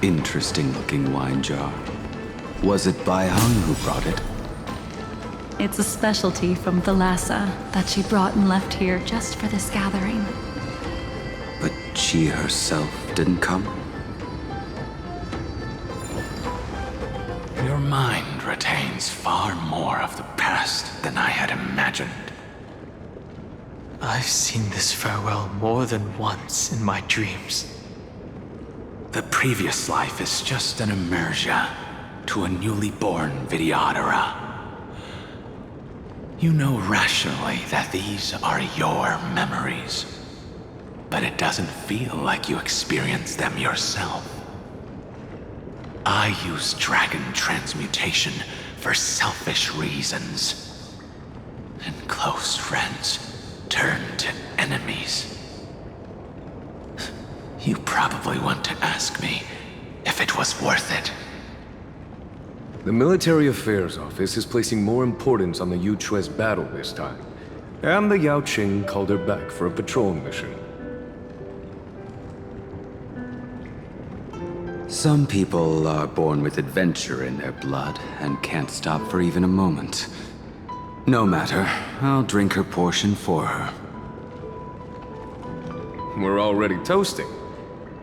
interesting-looking wine jar. Was it Bai Hung who brought it? It's a specialty from Thalassa that she brought and left here just for this gathering. But she herself didn't come? Your mind retains far more of the past than I had imagined. I've seen this farewell more than once in my dreams. The previous life is just an immersion to a newly born Vidyadhara. You know rationally that these are your memories, but it doesn't feel like you experienced them yourself. I use dragon transmutation for selfish reasons, and close friends turn to enemies. You probably want to ask me if it was worth it. The Military Affairs Office is placing more importance on the Yuchue's battle this time, and the Yao Qing called her back for a patrol mission. Some people are born with adventure in their blood and can't stop for even a moment. No matter, I'll drink her portion for her. We're already toasting.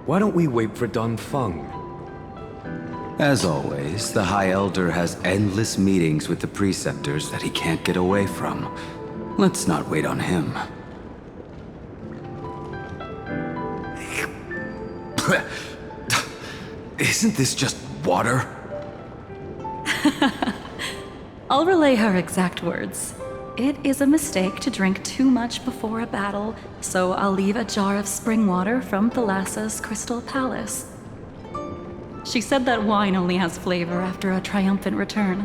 Why don't we wait for Dunfeng? As always, the High Elder has endless meetings with the Preceptors that he can't get away from. Let's not wait on him. Isn't this just water? I'll relay her exact words. It is a mistake to drink too much before a battle, so I'll leave a jar of spring water from Thalassa's Crystal Palace. She said that wine only has flavor after a triumphant return.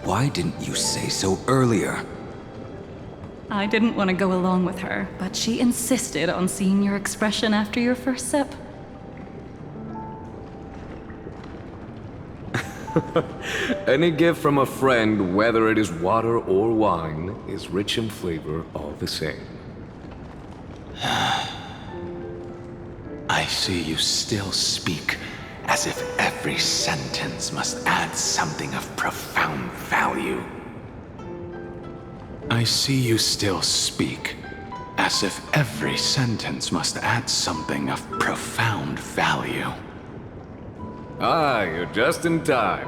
Why didn't you say so earlier? I didn't want to go along with her, but she insisted on seeing your expression after your first sip. Any gift from a friend, whether it is water or wine, is rich in flavor all the same. I see you still speak as if every sentence must add something of profound value. I see you still speak as if every sentence must add something of profound value. Ah, you're just in time.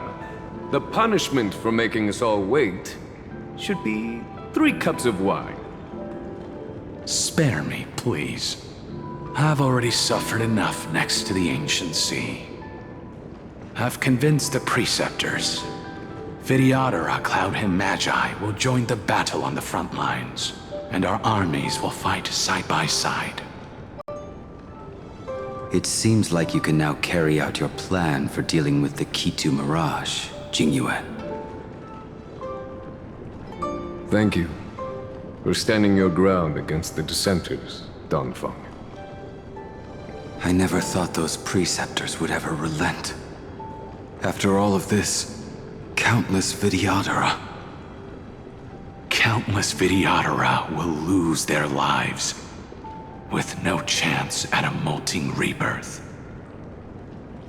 The punishment for making us all wait should be 3 cups of wine. Spare me, please. I've already suffered enough next to the ancient sea. I've convinced the Preceptors. Vidyadhara Cloud Him Magi will join the battle on the front lines, and our armies will fight side by side. It seems like you can now carry out your plan for dealing with the Kitu Mirage, Jingyuan. Thank you for standing your ground against the dissenters, Dongfeng. I never thought those preceptors would ever relent. After all of this, countless Vidyadhara. Countless Vidyadhara will lose their lives, with no chance at a molting rebirth.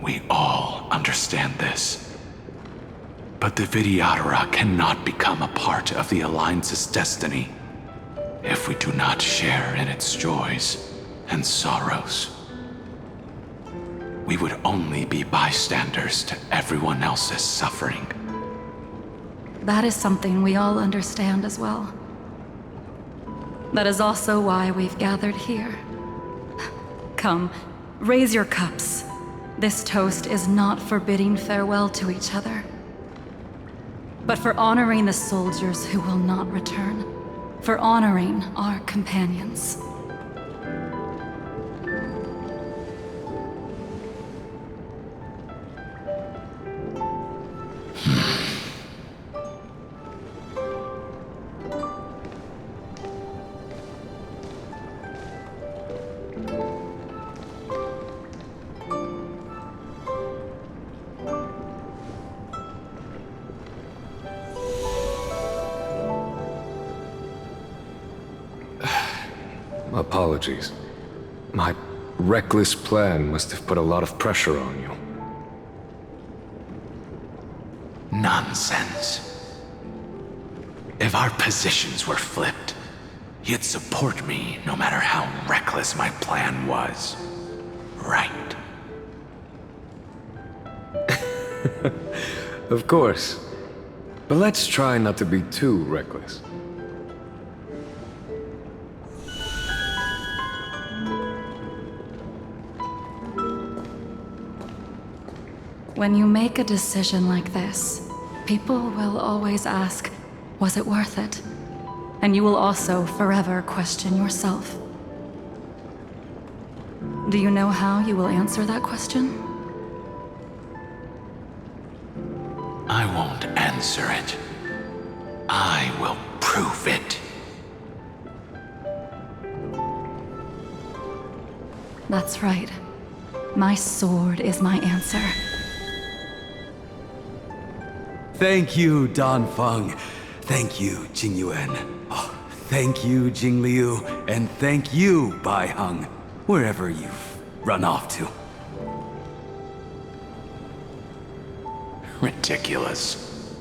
We all understand this. But the Vidyadhara cannot become a part of the Alliance's destiny if we do not share in its joys and sorrows. We would only be bystanders to everyone else's suffering. That is something we all understand as well. That is also why we've gathered here. Come, raise your cups. This toast is not for bidding farewell to each other, but for honoring the soldiers who will not return, for honoring our companions. Apologies. My reckless plan must have put a lot of pressure on you. Nonsense. If our positions were flipped, you'd support me no matter how reckless my plan was. Right? Of course. But let's try not to be too reckless. When you make a decision like this, people will always ask, was it worth it? And you will also forever question yourself. Do you know how you will answer that question? I won't answer it. I will prove it. That's right. My sword is my answer. Thank you, Dongfeng. Thank you, Jingyuan. Oh, thank you, Jingliu. And thank you, Baiheng, wherever you've run off to. Ridiculous.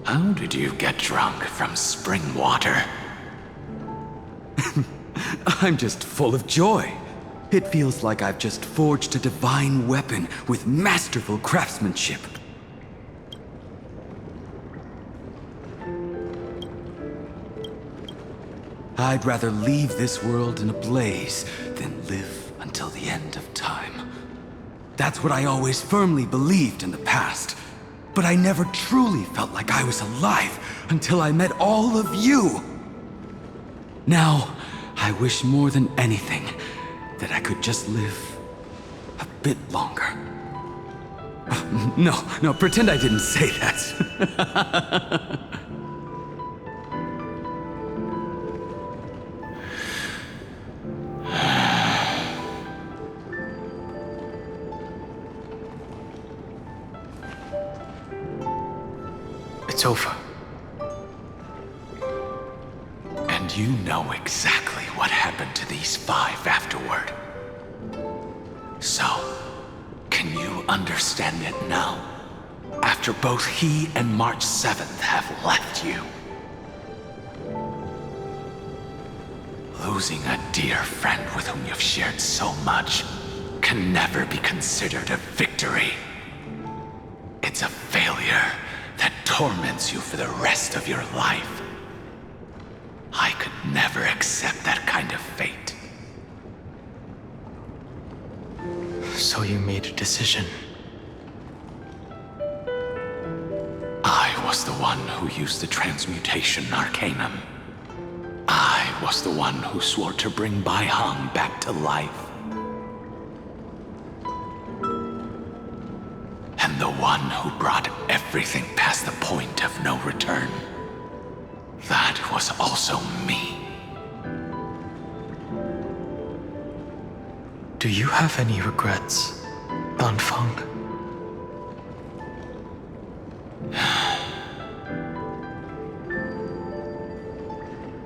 How did you get drunk from spring water? I'm just full of joy. It feels like I've just forged a divine weapon with masterful craftsmanship. I'd rather leave this world in a blaze than live until the end of time. That's what I always firmly believed in the past. But I never truly felt like I was alive until I met all of you. Now, I wish more than anything that I could just live a bit longer. No, pretend I didn't say that. It's over. And you know exactly what happened to these 5 afterward. So, can you understand it now? After both he and March 7th have left you. Losing a dear friend with whom you've shared so much can never be considered a victory. It's a failure that torments you for the rest of your life. I could never accept that kind of fate. So you made a decision. I was the one who used the transmutation arcanum. I was the one who swore to bring Baiheng back to life. who brought everything past the point of no return. That was also me. Do you have any regrets, Danfang?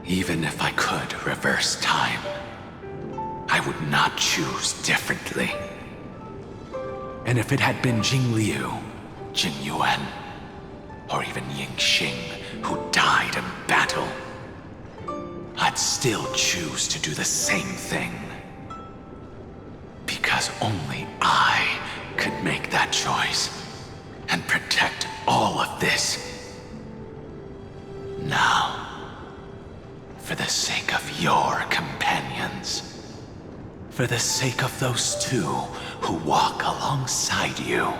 Even if I could reverse time, I would not choose differently. And if it had been Jing Liu, Jing Yuan, or even Ying Xing who died in battle, I'd still choose to do the same thing. Because only I could make that choice and protect all of this. Now, for the sake of your companions, for the sake of those two who walk alongside you,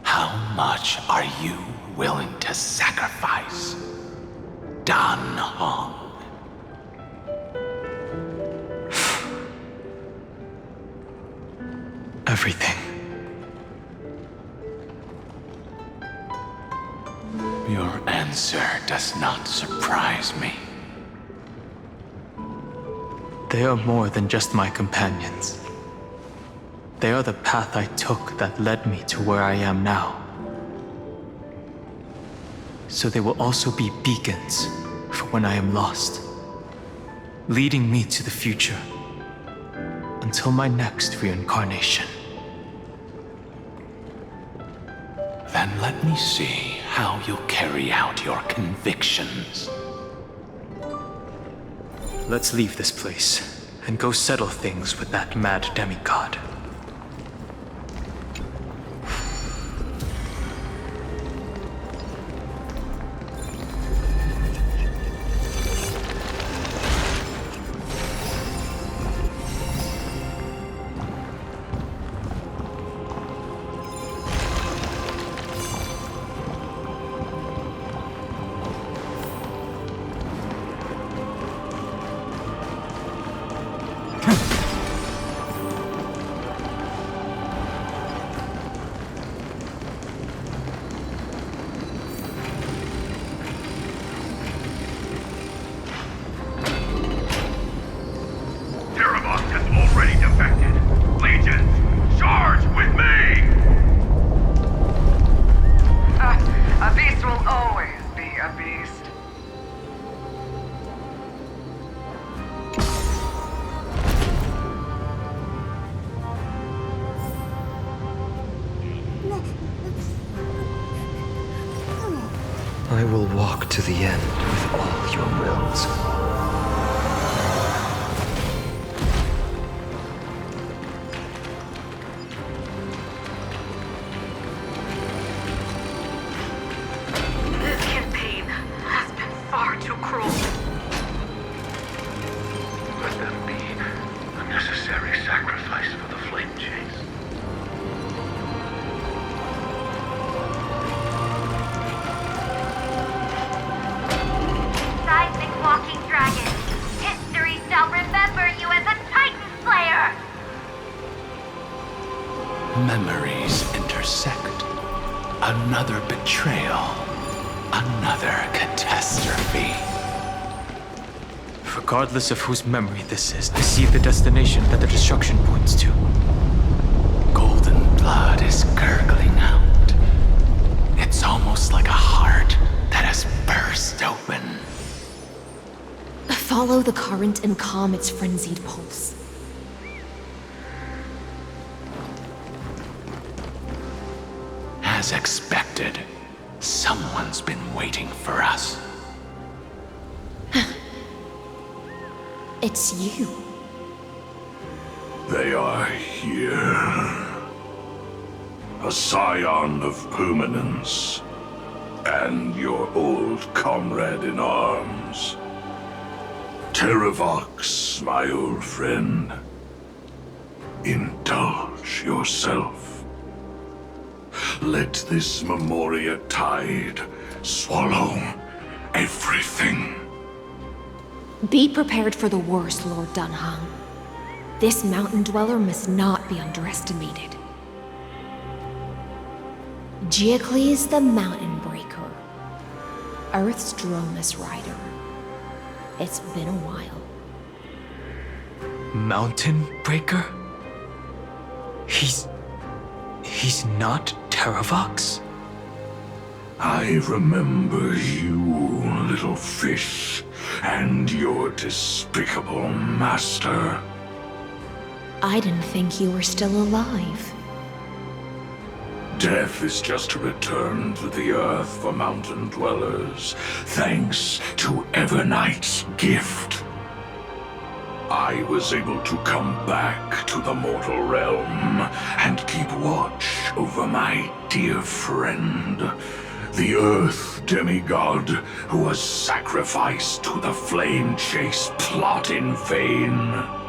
how much are you willing to sacrifice, Dan Hong? Everything. Your answer does not surprise me. They are more than just my companions. They are the path I took that led me to where I am now. So they will also be beacons for when I am lost, leading me to the future until my next reincarnation. Then let me see how you'll carry out your convictions. Let's leave this place and go settle things with that mad demigod. I will walk to the end with all your wills. This campaign has been far too cruel. Let them be a necessary sacrifice for the flame chase. Seismic walking dragon. History shall remember you as a Titan Slayer! Memories intersect. Another betrayal. Another catastrophe. Regardless of whose memory this is, I see the destination that the destruction points to. Golden blood is gurgling out. It's almost like a heart that has burst open. Follow the current and calm its frenzied pulse. As expected, someone's been waiting for us. It's you. They are here. A scion of permanence, and your old comrade in arms. Terravox, my old friend. Indulge yourself. Let this Memoria tide swallow everything. Be prepared for the worst, Lord Dunhang. This mountain dweller must not be underestimated. Giacles the Mountain Breaker. Earth's Dromus Rider. It's been a while. Mountain Breaker? He's not Terravox? I remember you, little fish, and your despicable master. I didn't think you were still alive. Death is just a return to the earth for mountain dwellers, thanks to Evernight's gift. I was able to come back to the mortal realm and keep watch over my dear friend, the Earth demigod who was sacrificed to the flamechase plot in vain.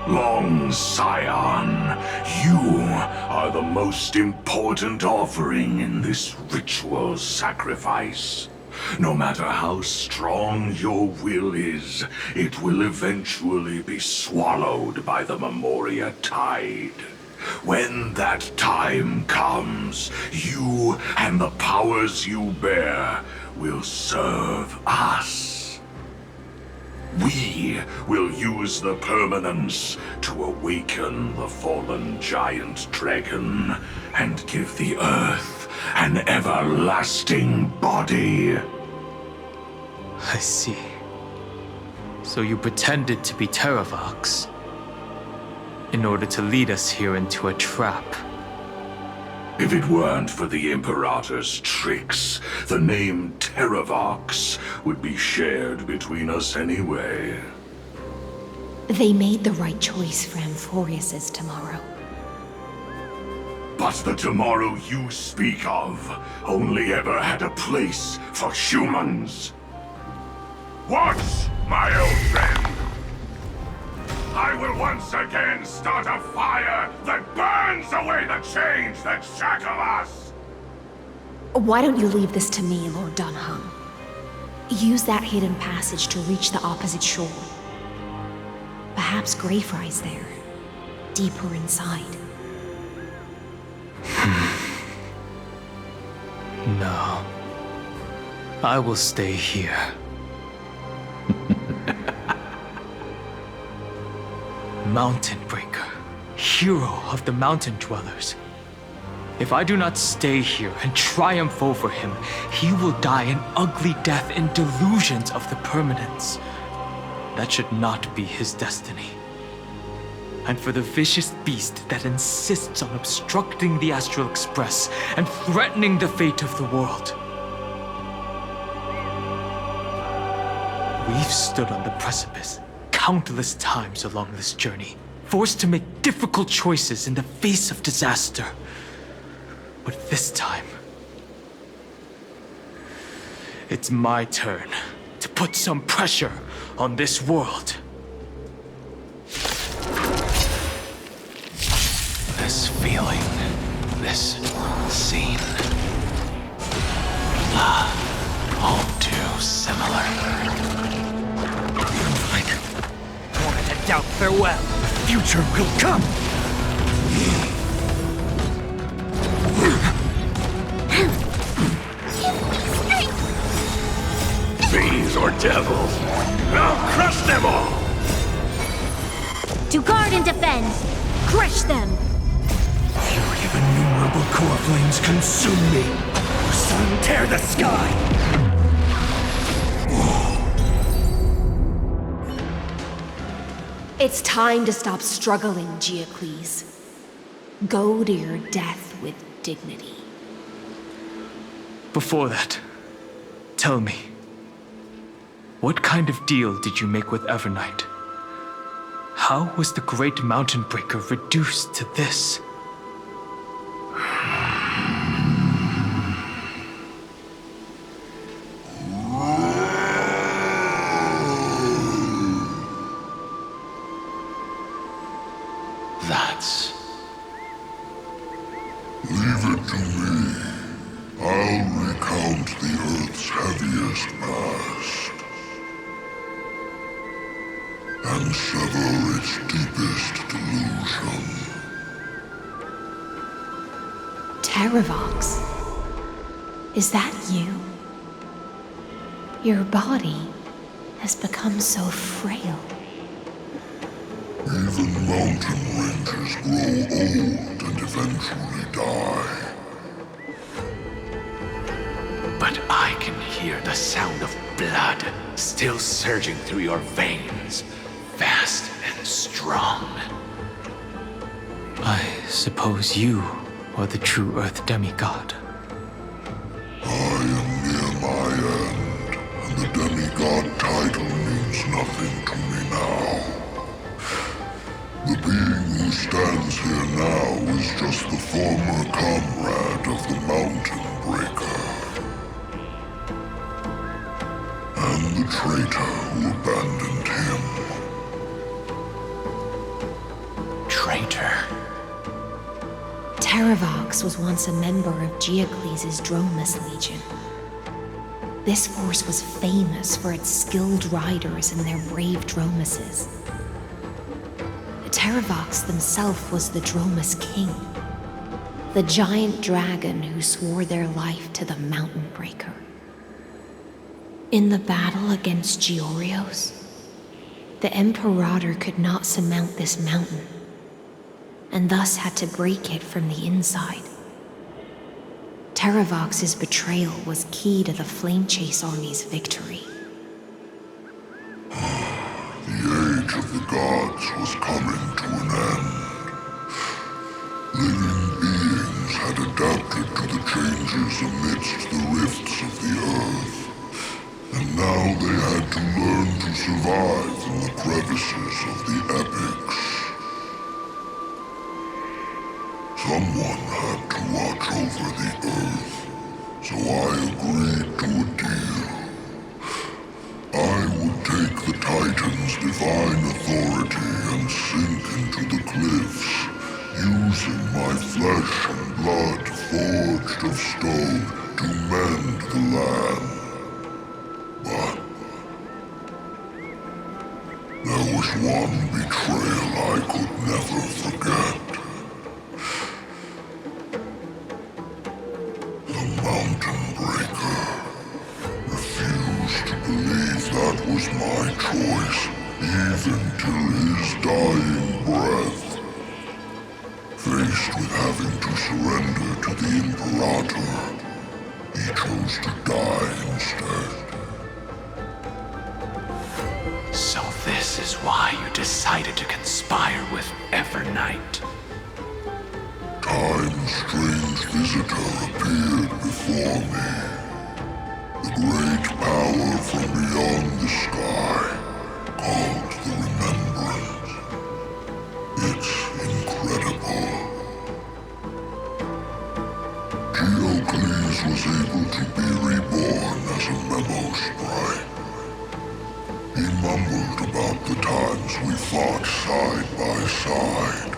Long Scion, you are the most important offering in this ritual sacrifice. No matter how strong your will is, it will eventually be swallowed by the Memoria tide. When that time comes, you and the powers you bear will serve us. We will use the permanence to awaken the fallen giant dragon and give the earth an everlasting body. I see. So you pretended to be Terravox in order to lead us here into a trap. If it weren't for the Imperator's tricks, the name Terravox would be shared between us anyway. They made the right choice for Amphorius's tomorrow. But the tomorrow you speak of only ever had a place for humans. Watch, my old friend! I will once again start a fire that burns away the chains that shackle us! Why don't you leave this to me, Lord Dunham? Use that hidden passage to reach the opposite shore. Perhaps Greyfry's there, deeper inside. No. I will stay here. Mountain Breaker, hero of the mountain dwellers. If I do not stay here and triumph over him, he will die an ugly death in delusions of the permanence. That should not be his destiny. And for the vicious beast that insists on obstructing the Astral Express and threatening the fate of the world. We've stood on the precipice countless times along this journey, forced to make difficult choices in the face of disaster. But this time, it's my turn to put some pressure on this world. This feeling, this scene. All too similar. Wanted to doubt farewell. The future will come! Fiends or devils, I'll crush them all! To guard and defend! Crush them! Fury of innumerable core flames consume me! Sun tear the sky! It's time to stop struggling, Giacles. Go to your death with dignity. Before that, tell me, what kind of deal did you make with Evernight? How was the Great Mountain Breaker reduced to this? That's... Leave it to me. I'll recount the Earth's heaviest past and sever its deepest delusion. Terravox, is that you? Your body has become so frail. Even mountain rangers grow old and eventually die. But I can hear the sound of blood still surging through your veins, fast and strong. I suppose you are the true Earth demigod. I am near my end, and the demigod title means nothing to me now. The being who stands here now is just the former comrade of the Mountain Breaker. And the traitor who abandoned him. Traitor? Terravox was once a member of Geocles' Dromus Legion. This force was famous for its skilled riders and their brave Dromuses. Terravox himself was the Dromus King, the giant dragon who swore their life to the Mountain Breaker. In the battle against Georios, the Imperator could not surmount this mountain, and thus had to break it from the inside. Terravox's betrayal was key to the flamechase army's victory. The age of the gods was coming to an end. Living beings had adapted to the changes amidst the rifts of the earth, and now they had to learn to survive in the crevices of the epics. Someone had to watch over the earth, so I agreed to a deal. I would take the Titan's divine authority and sink into the cliffs, using my flesh and blood forged of stone to mend the land. But there was one betrayal I could never forget. The Mountain Breaker refused to believe that was my choice, even till his dying breath. Faced with having to surrender to the Imperator, he chose to die instead. So this is why you decided to conspire with Evernight. Time's strange visitor appeared before me. The great power from beyond the sky, called the Remembrance. It's incredible. Geocles was able to be reborn as a memo sprite. He mumbled about the times we fought side by side.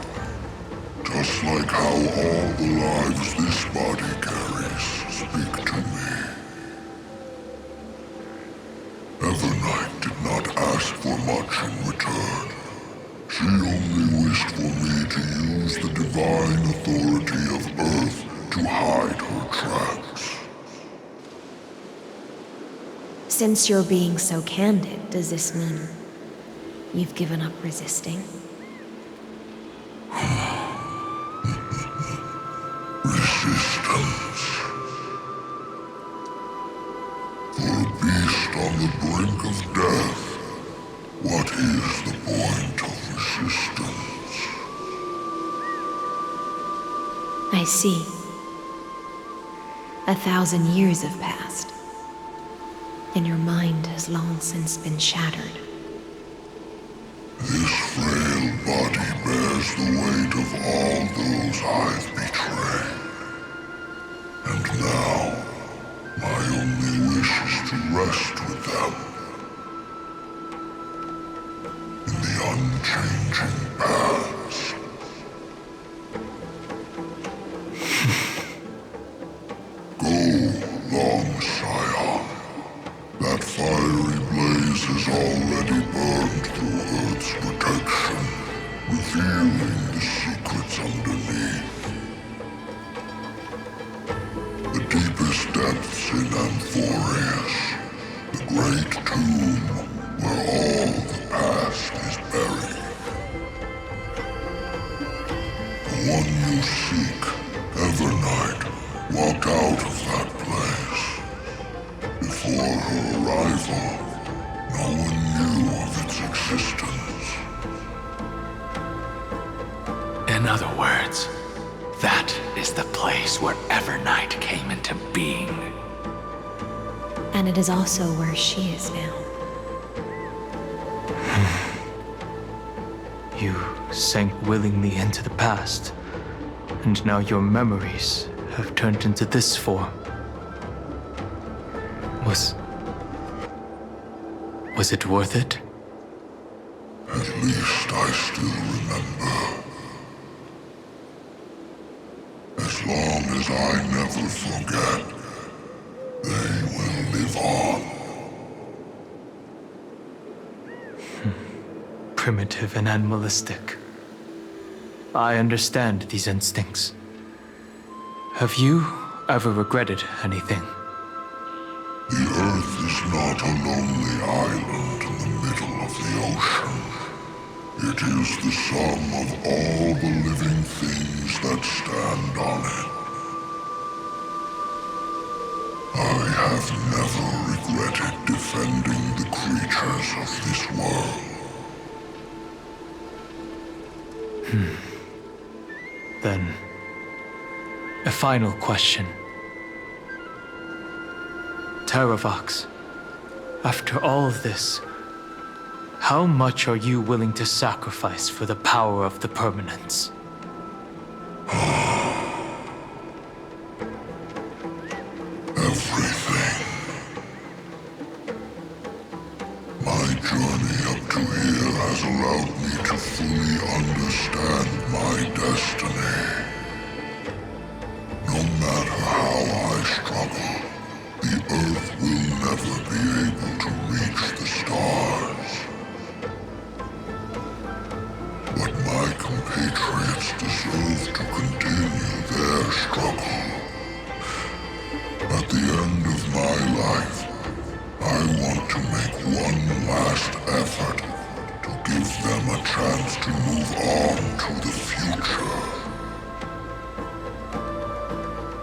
Just like how all the lives this body carries speak to me. Evernight did not ask for much in return. She only wished for me to use the divine authority of Earth to hide her tracks. Since you're being so candid, does this mean you've given up resisting? Resistance. For a beast on the brink of death, what is the point of resistance? I see. 1,000 years have passed, and your mind has long since been shattered. This frail body bears the weight of all those I've betrayed. And now, my only wish is to rest with them. In the unchanging past. Go, long Scion. That fiery blaze has already burned through Earth's protection, revealing the secrets underneath. depths in Amphorius, the great tomb where all the past is buried. The one you seek, Evernight, walked out of that place. Before her arrival, no one knew of its existence. In other words, that is the place where Evernight came into being. And it is also where she is now. You sank willingly into the past, and now your memories have turned into this form. Was it worth it? At least I still remember. As long as I never forget, they will live on. Primitive and animalistic. I understand these instincts. Have you ever regretted anything? The Earth is not a lonely island in the middle of the ocean. It is the sum of all the living things that stand on it. I have never regretted defending the creatures of this world. Then, a final question. Terravox, after all of this, how much are you willing to sacrifice for the power of the permanence? Everything. My journey up to here has allowed me to fully understand my destiny. No matter how I struggle, the Earth will never be able to reach the stars. But my compatriots deserve to continue their struggle. At the end of my life, I want to make one last effort to give them a chance to move on to the future.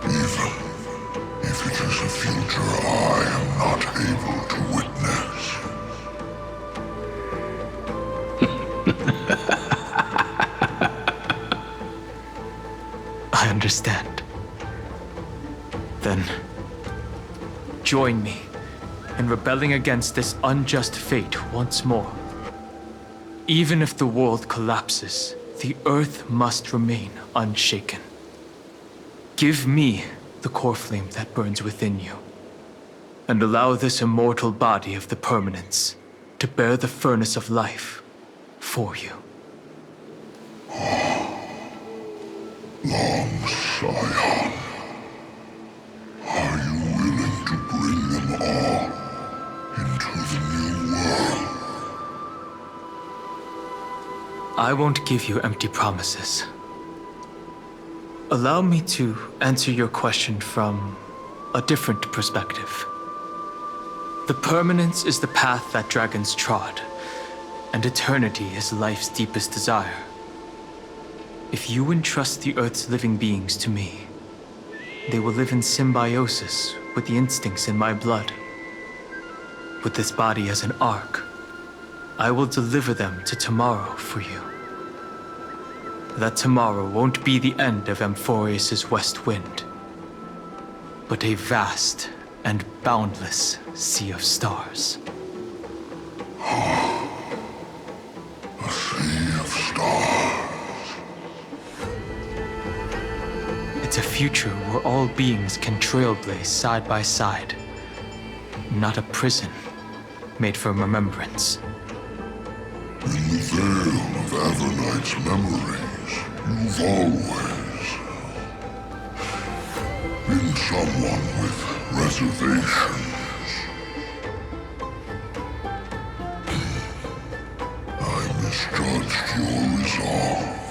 Even if it is a future I am not able to witness. I understand. Then, join me in rebelling against this unjust fate once more. Even if the world collapses, the Earth must remain unshaken. Give me the core flame that burns within you, and allow this immortal body of the permanence to bear the furnace of life for you. Long Scion, are you willing to bring them all into the new world? I won't give you empty promises. Allow me to answer your question from a different perspective. The permanence is the path that dragons trod, and eternity is life's deepest desire. If you entrust the Earth's living beings to me, they will live in symbiosis with the instincts in my blood. With this body as an ark, I will deliver them to tomorrow for you. That tomorrow won't be the end of Amphorius' west wind, but a vast and boundless sea of stars. A sea of stars. It's a future where all beings can trailblaze side by side, not a prison made for remembrance. In the veil of Evernight's memories, you've always been someone with reservations. I misjudged your resolve.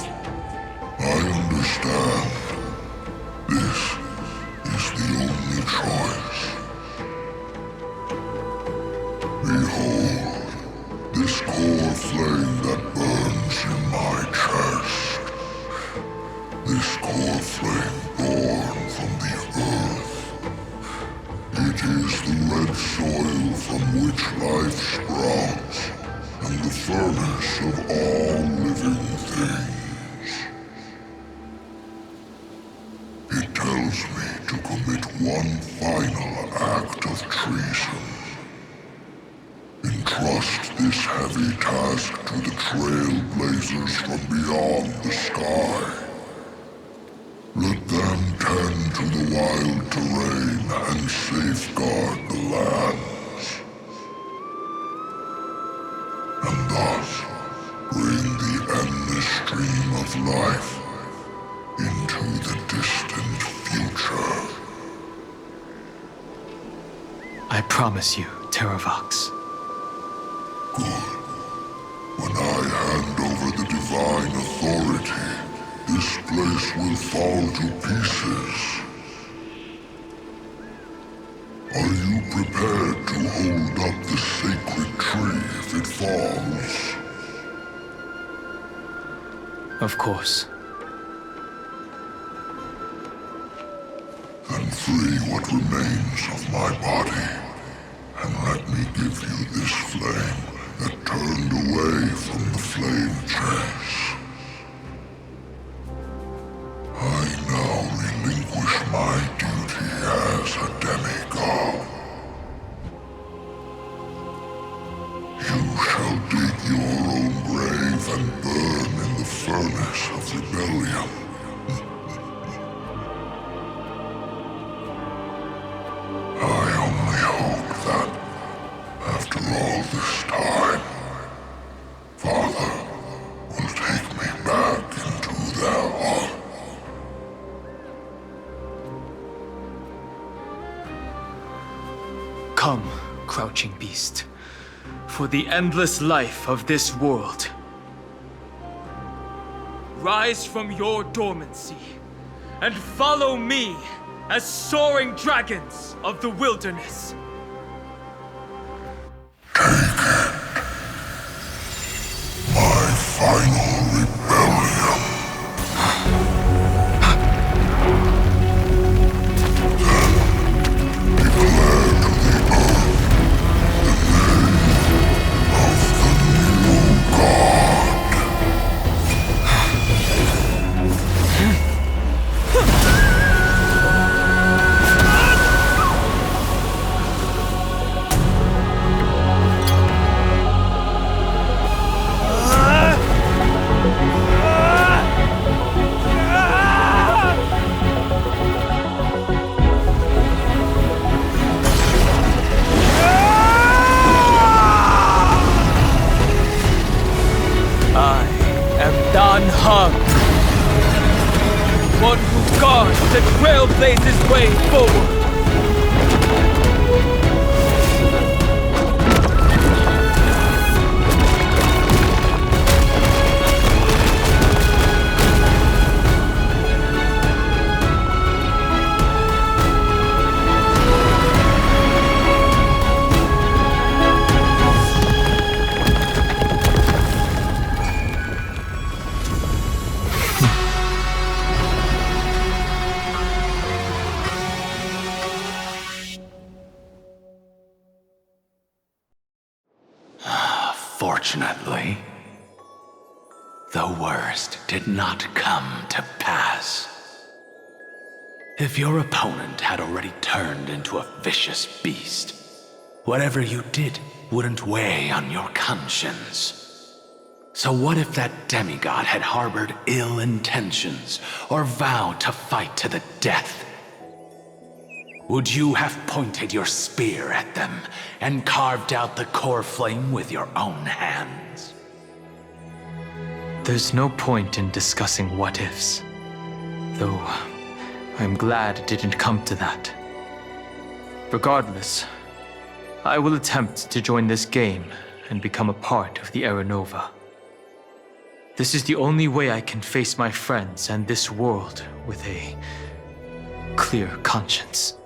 I understand. This is the only choice. this core flame that burns in my chest. This core flame born from the earth. It is the red soil from which life sprouts, and the furnace of all living things. It tells me to commit one final act of treason. Entrust this heavy task to the Trailblazers from beyond the sky. Let them tend to the wild terrain and safeguard the lands. And thus bring the endless stream of life into the distant future. I promise you, Terravox. Good. When I hand over the divine authority, this place will fall to pieces. Are you prepared to hold up the sacred tree if it falls? Of course. Then free what remains of my body, and let me give you this flame that turned away from the flame chase. I now relinquish my duty as a demigod. You shall dig your own grave and burn in the furnace of rebellion. I only hope that, after all this time, Father will take me back into their heart. Come, crouching beast, for the endless life of this world. Rise from your dormancy and follow me as soaring dragons of the wilderness. My final rebellion. Then declare to the earth the name of the new god. One who guards the Trailblaze's way forward. Fortunately, the worst did not come to pass. If your opponent had already turned into a vicious beast, whatever you did wouldn't weigh on your conscience. So what if that demigod had harbored ill intentions or vowed to fight to the death? Would you have pointed your spear at them and carved out the core flame with your own hands? There's no point in discussing what-ifs. Though, I'm glad it didn't come to that. Regardless, I will attempt to join this game and become a part of the Era Nova. This is the only way I can face my friends and this world with a clear conscience.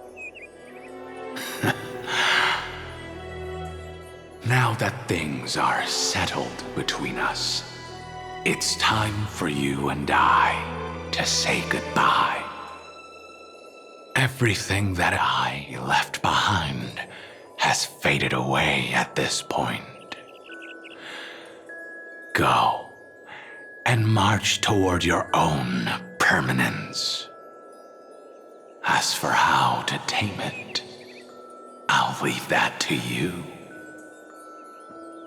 Now that things are settled between us, it's time for you and I to say goodbye. Everything that I left behind has faded away at this point. Go and march toward your own permanence. As for how to tame it, I'll leave that to you.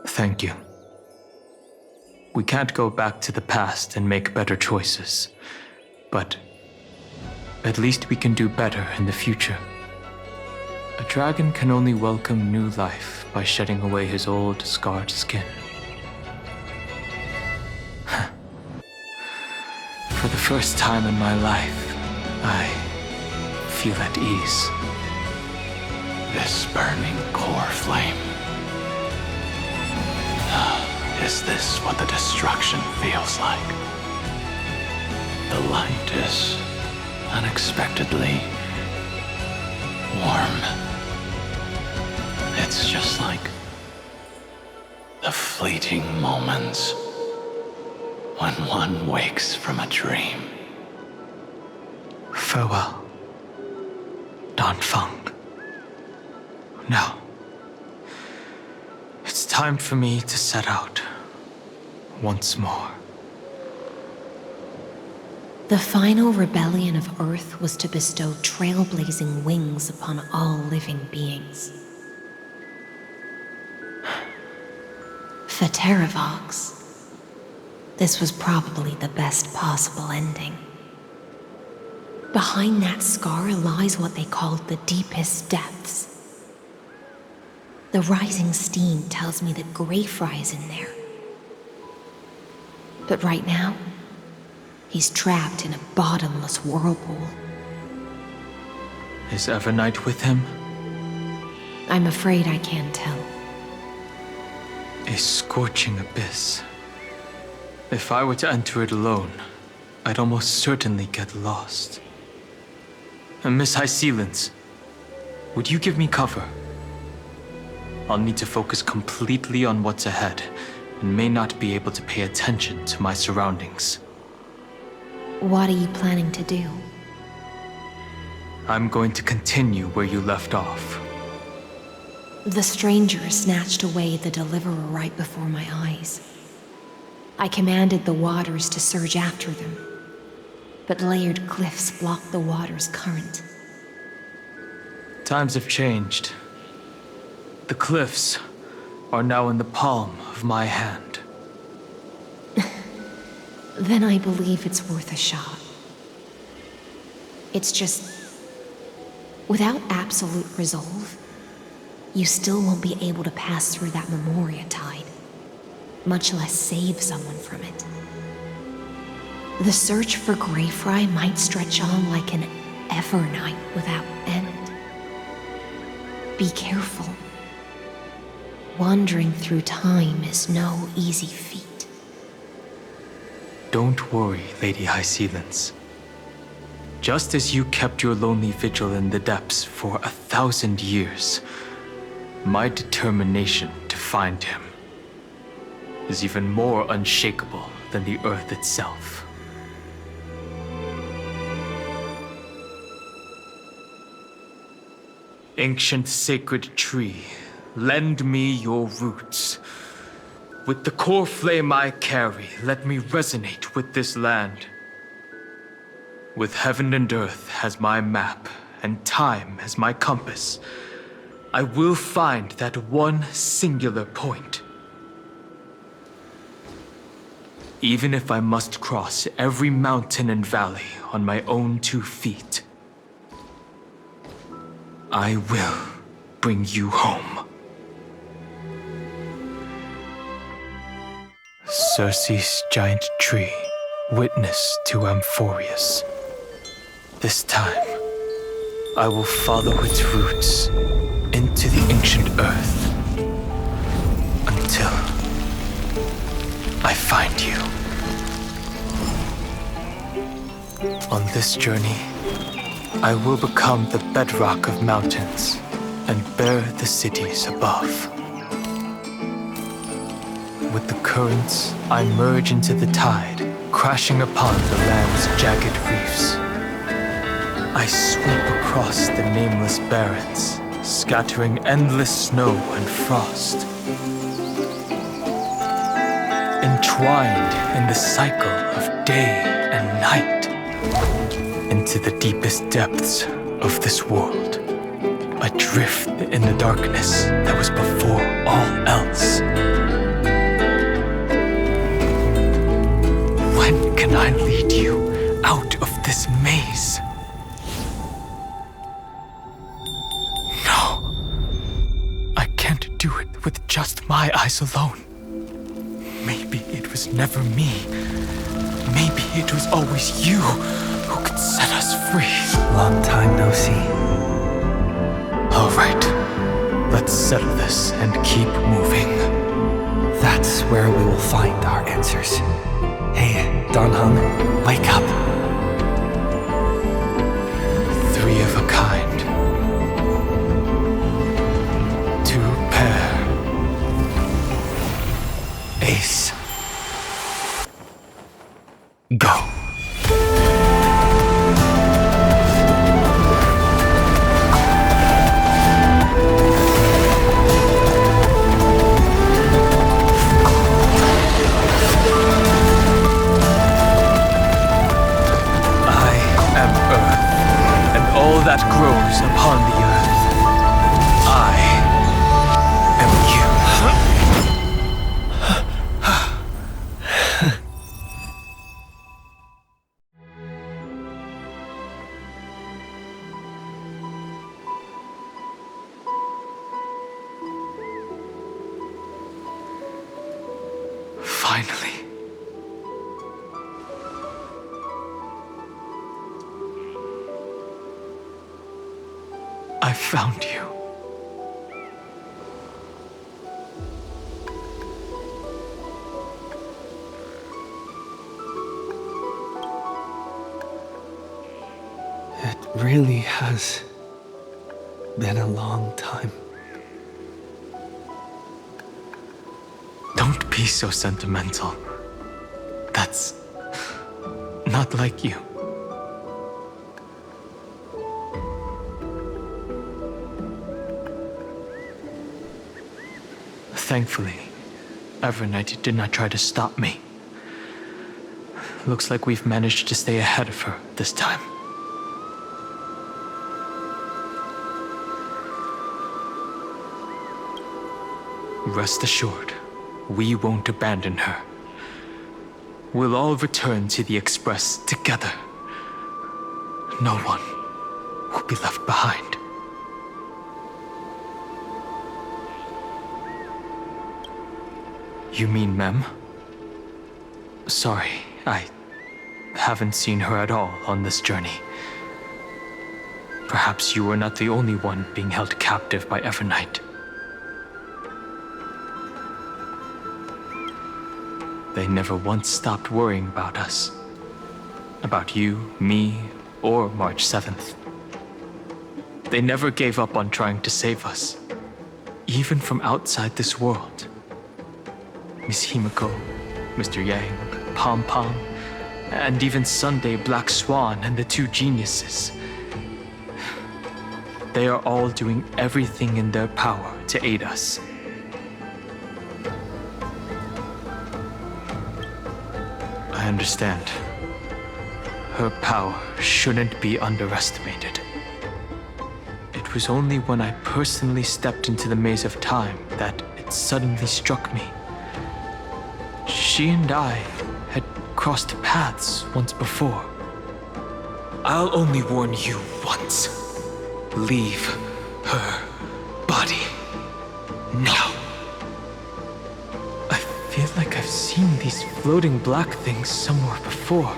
Thank you. We can't go back to the past and make better choices, but at least we can do better in the future. A dragon can only welcome new life by shedding away his old, scarred skin. For the first time in my life, I feel at ease. This burning core flame. Is this what the destruction feels like? The light is unexpectedly warm. It's just like the fleeting moments when one wakes from a dream. Farewell, Danfeng. Now, it's time for me to set out once more. The final rebellion of Earth was to bestow trailblazing wings upon all living beings. For Terravox, this was probably the best possible ending. Behind that scar lies what they called the deepest depths. The rising steam tells me that Greyfry is in there. But right now, he's trapped in a bottomless whirlpool. Is Evernight with him? I'm afraid I can't tell. A scorching abyss. If I were to enter it alone, I'd almost certainly get lost. And Miss High Sealants, would you give me cover? I'll need to focus completely on what's ahead, and may not be able to pay attention to my surroundings. What are you planning to do? I'm going to continue where you left off. The stranger snatched away the deliverer right before my eyes. I commanded the waters to surge after them, but layered cliffs blocked the water's current. Times have changed. The cliffs are now in the palm of my hand. Then I believe it's worth a shot. It's just, without absolute resolve, you still won't be able to pass through that Memoria tide, much less save someone from it. The search for Greyfry might stretch on like an evernight without end. Be careful. Wandering through time is no easy feat. Don't worry, Lady High Sealants. Just as you kept your lonely vigil in the depths for 1,000 years, my determination to find him is even more unshakable than the earth itself. Ancient sacred tree, lend me your roots. With the core flame I carry, let me resonate with this land. With heaven and earth as my map, and time as my compass, I will find that one singular point. Even if I must cross every mountain and valley on my own 2 feet, I will bring you home. Circe's giant tree, witness to Amphorius. This time, I will follow its roots into the ancient earth until I find you. On this journey, I will become the bedrock of mountains and bear the cities above. With the currents, I merge into the tide, crashing upon the land's jagged reefs. I sweep across the nameless barrens, scattering endless snow and frost. Entwined in the cycle of day and night, into the deepest depths of this world, adrift in the darkness that was before all else. When can I lead you out of this maze? No, I can't do it with just my eyes alone. Maybe it was never me. Maybe it was always you who could set us free. Long time no see. All right, let's settle this and keep moving. That's where we will find our answers. Hey, Donhung, wake up. 3 of a kind. 2 pair. Ace. Go. That grows upon the earth. I am you. Finally. I found you. It really has been a long time. Don't be so sentimental. That's not like you. Thankfully, Evernight did not try to stop me. Looks like we've managed to stay ahead of her this time. Rest assured, we won't abandon her. We'll all return to the Express together. No one will be left behind. You mean Mem? Sorry, I haven't seen her at all on this journey. Perhaps you were not the only one being held captive by Evernight. They never once stopped worrying about us. About you, me, or March 7th. They never gave up on trying to save us, even from outside this world. Miss Himiko, Mr. Yang, Pom Pom, and even Sunday Black Swan and the 2 geniuses. They are all doing everything in their power to aid us. I understand. Her power shouldn't be underestimated. It was only when I personally stepped into the maze of time that it suddenly struck me. She and I had crossed paths once before. I'll only warn you once. Leave her body. No. I feel like I've seen these floating black things somewhere before.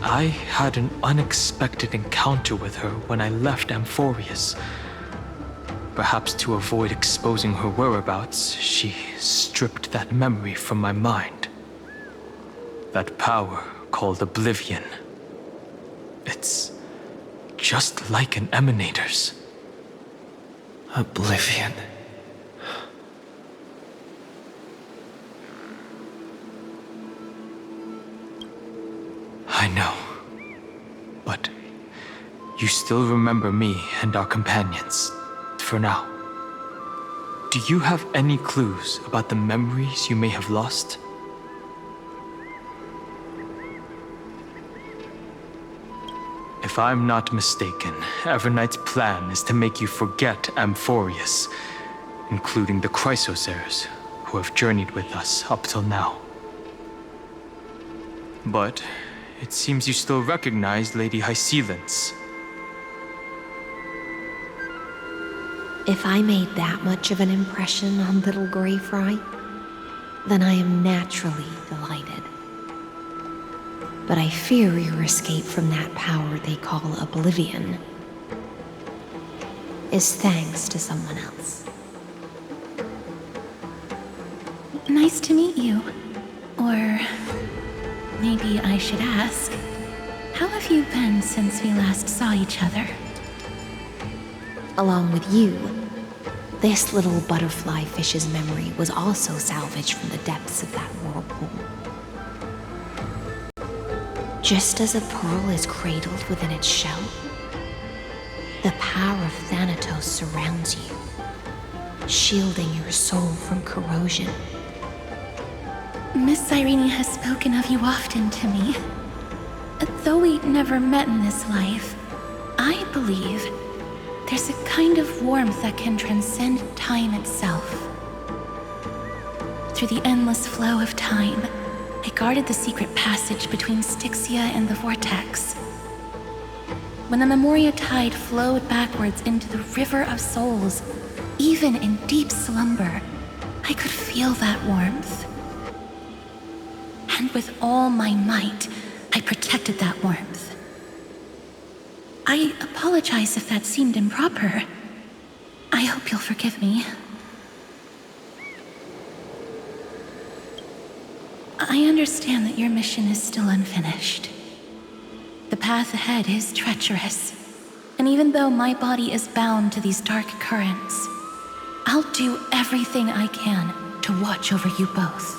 I had an unexpected encounter with her when I left Amphorius. Perhaps to avoid exposing her whereabouts, she stripped that memory from my mind. That power called Oblivion. It's just like an Emanator's. Oblivion. I know. But you still remember me and our companions, for now. Do you have any clues about the memories you may have lost? If I'm not mistaken, Evernight's plan is to make you forget Amphorius, including the Chrysosers, who have journeyed with us up till now. But it seems you still recognize Lady Hycelence. If I made that much of an impression on little Grey Fry, then I am naturally delighted. But I fear your escape from that power they call Oblivion is thanks to someone else. Nice to meet you. Or maybe I should ask, how have you been since we last saw each other? Along with you, this little butterfly fish's memory was also salvaged from the depths of that whirlpool. Just as a pearl is cradled within its shell, the power of Thanatos surrounds you, shielding your soul from corrosion. Miss Irene has spoken of you often to me. Though we never met in this life, I believe there's a kind of warmth that can transcend time itself. Through the endless flow of time, I guarded the secret passage between Styxia and the Vortex. When the Memoria tide flowed backwards into the River of Souls, even in deep slumber, I could feel that warmth. And with all my might, I protected that warmth. I apologize if that seemed improper. I hope you'll forgive me. I understand that your mission is still unfinished. The path ahead is treacherous, and even though my body is bound to these dark currents, I'll do everything I can to watch over you both.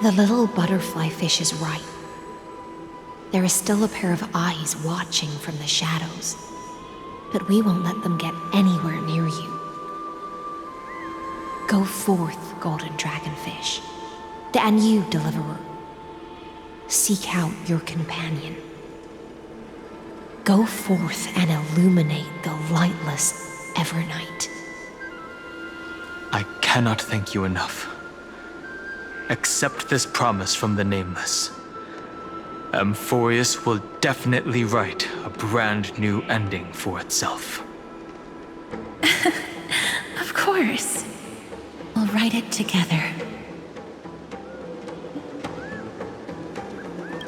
The little butterfly fish is right. There is still a pair of eyes watching from the shadows, but we won't let them get anywhere near you. Go forth, golden dragonfish, and you, deliverer. Seek out your companion. Go forth and illuminate the lightless evernight. I cannot thank you enough. Accept this promise from the Nameless. Amphorius will definitely write a brand new ending for itself. Of course. We'll write it together.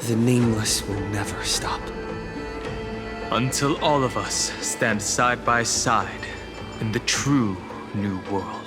The Nameless will never stop. Until all of us stand side by side in the true new world.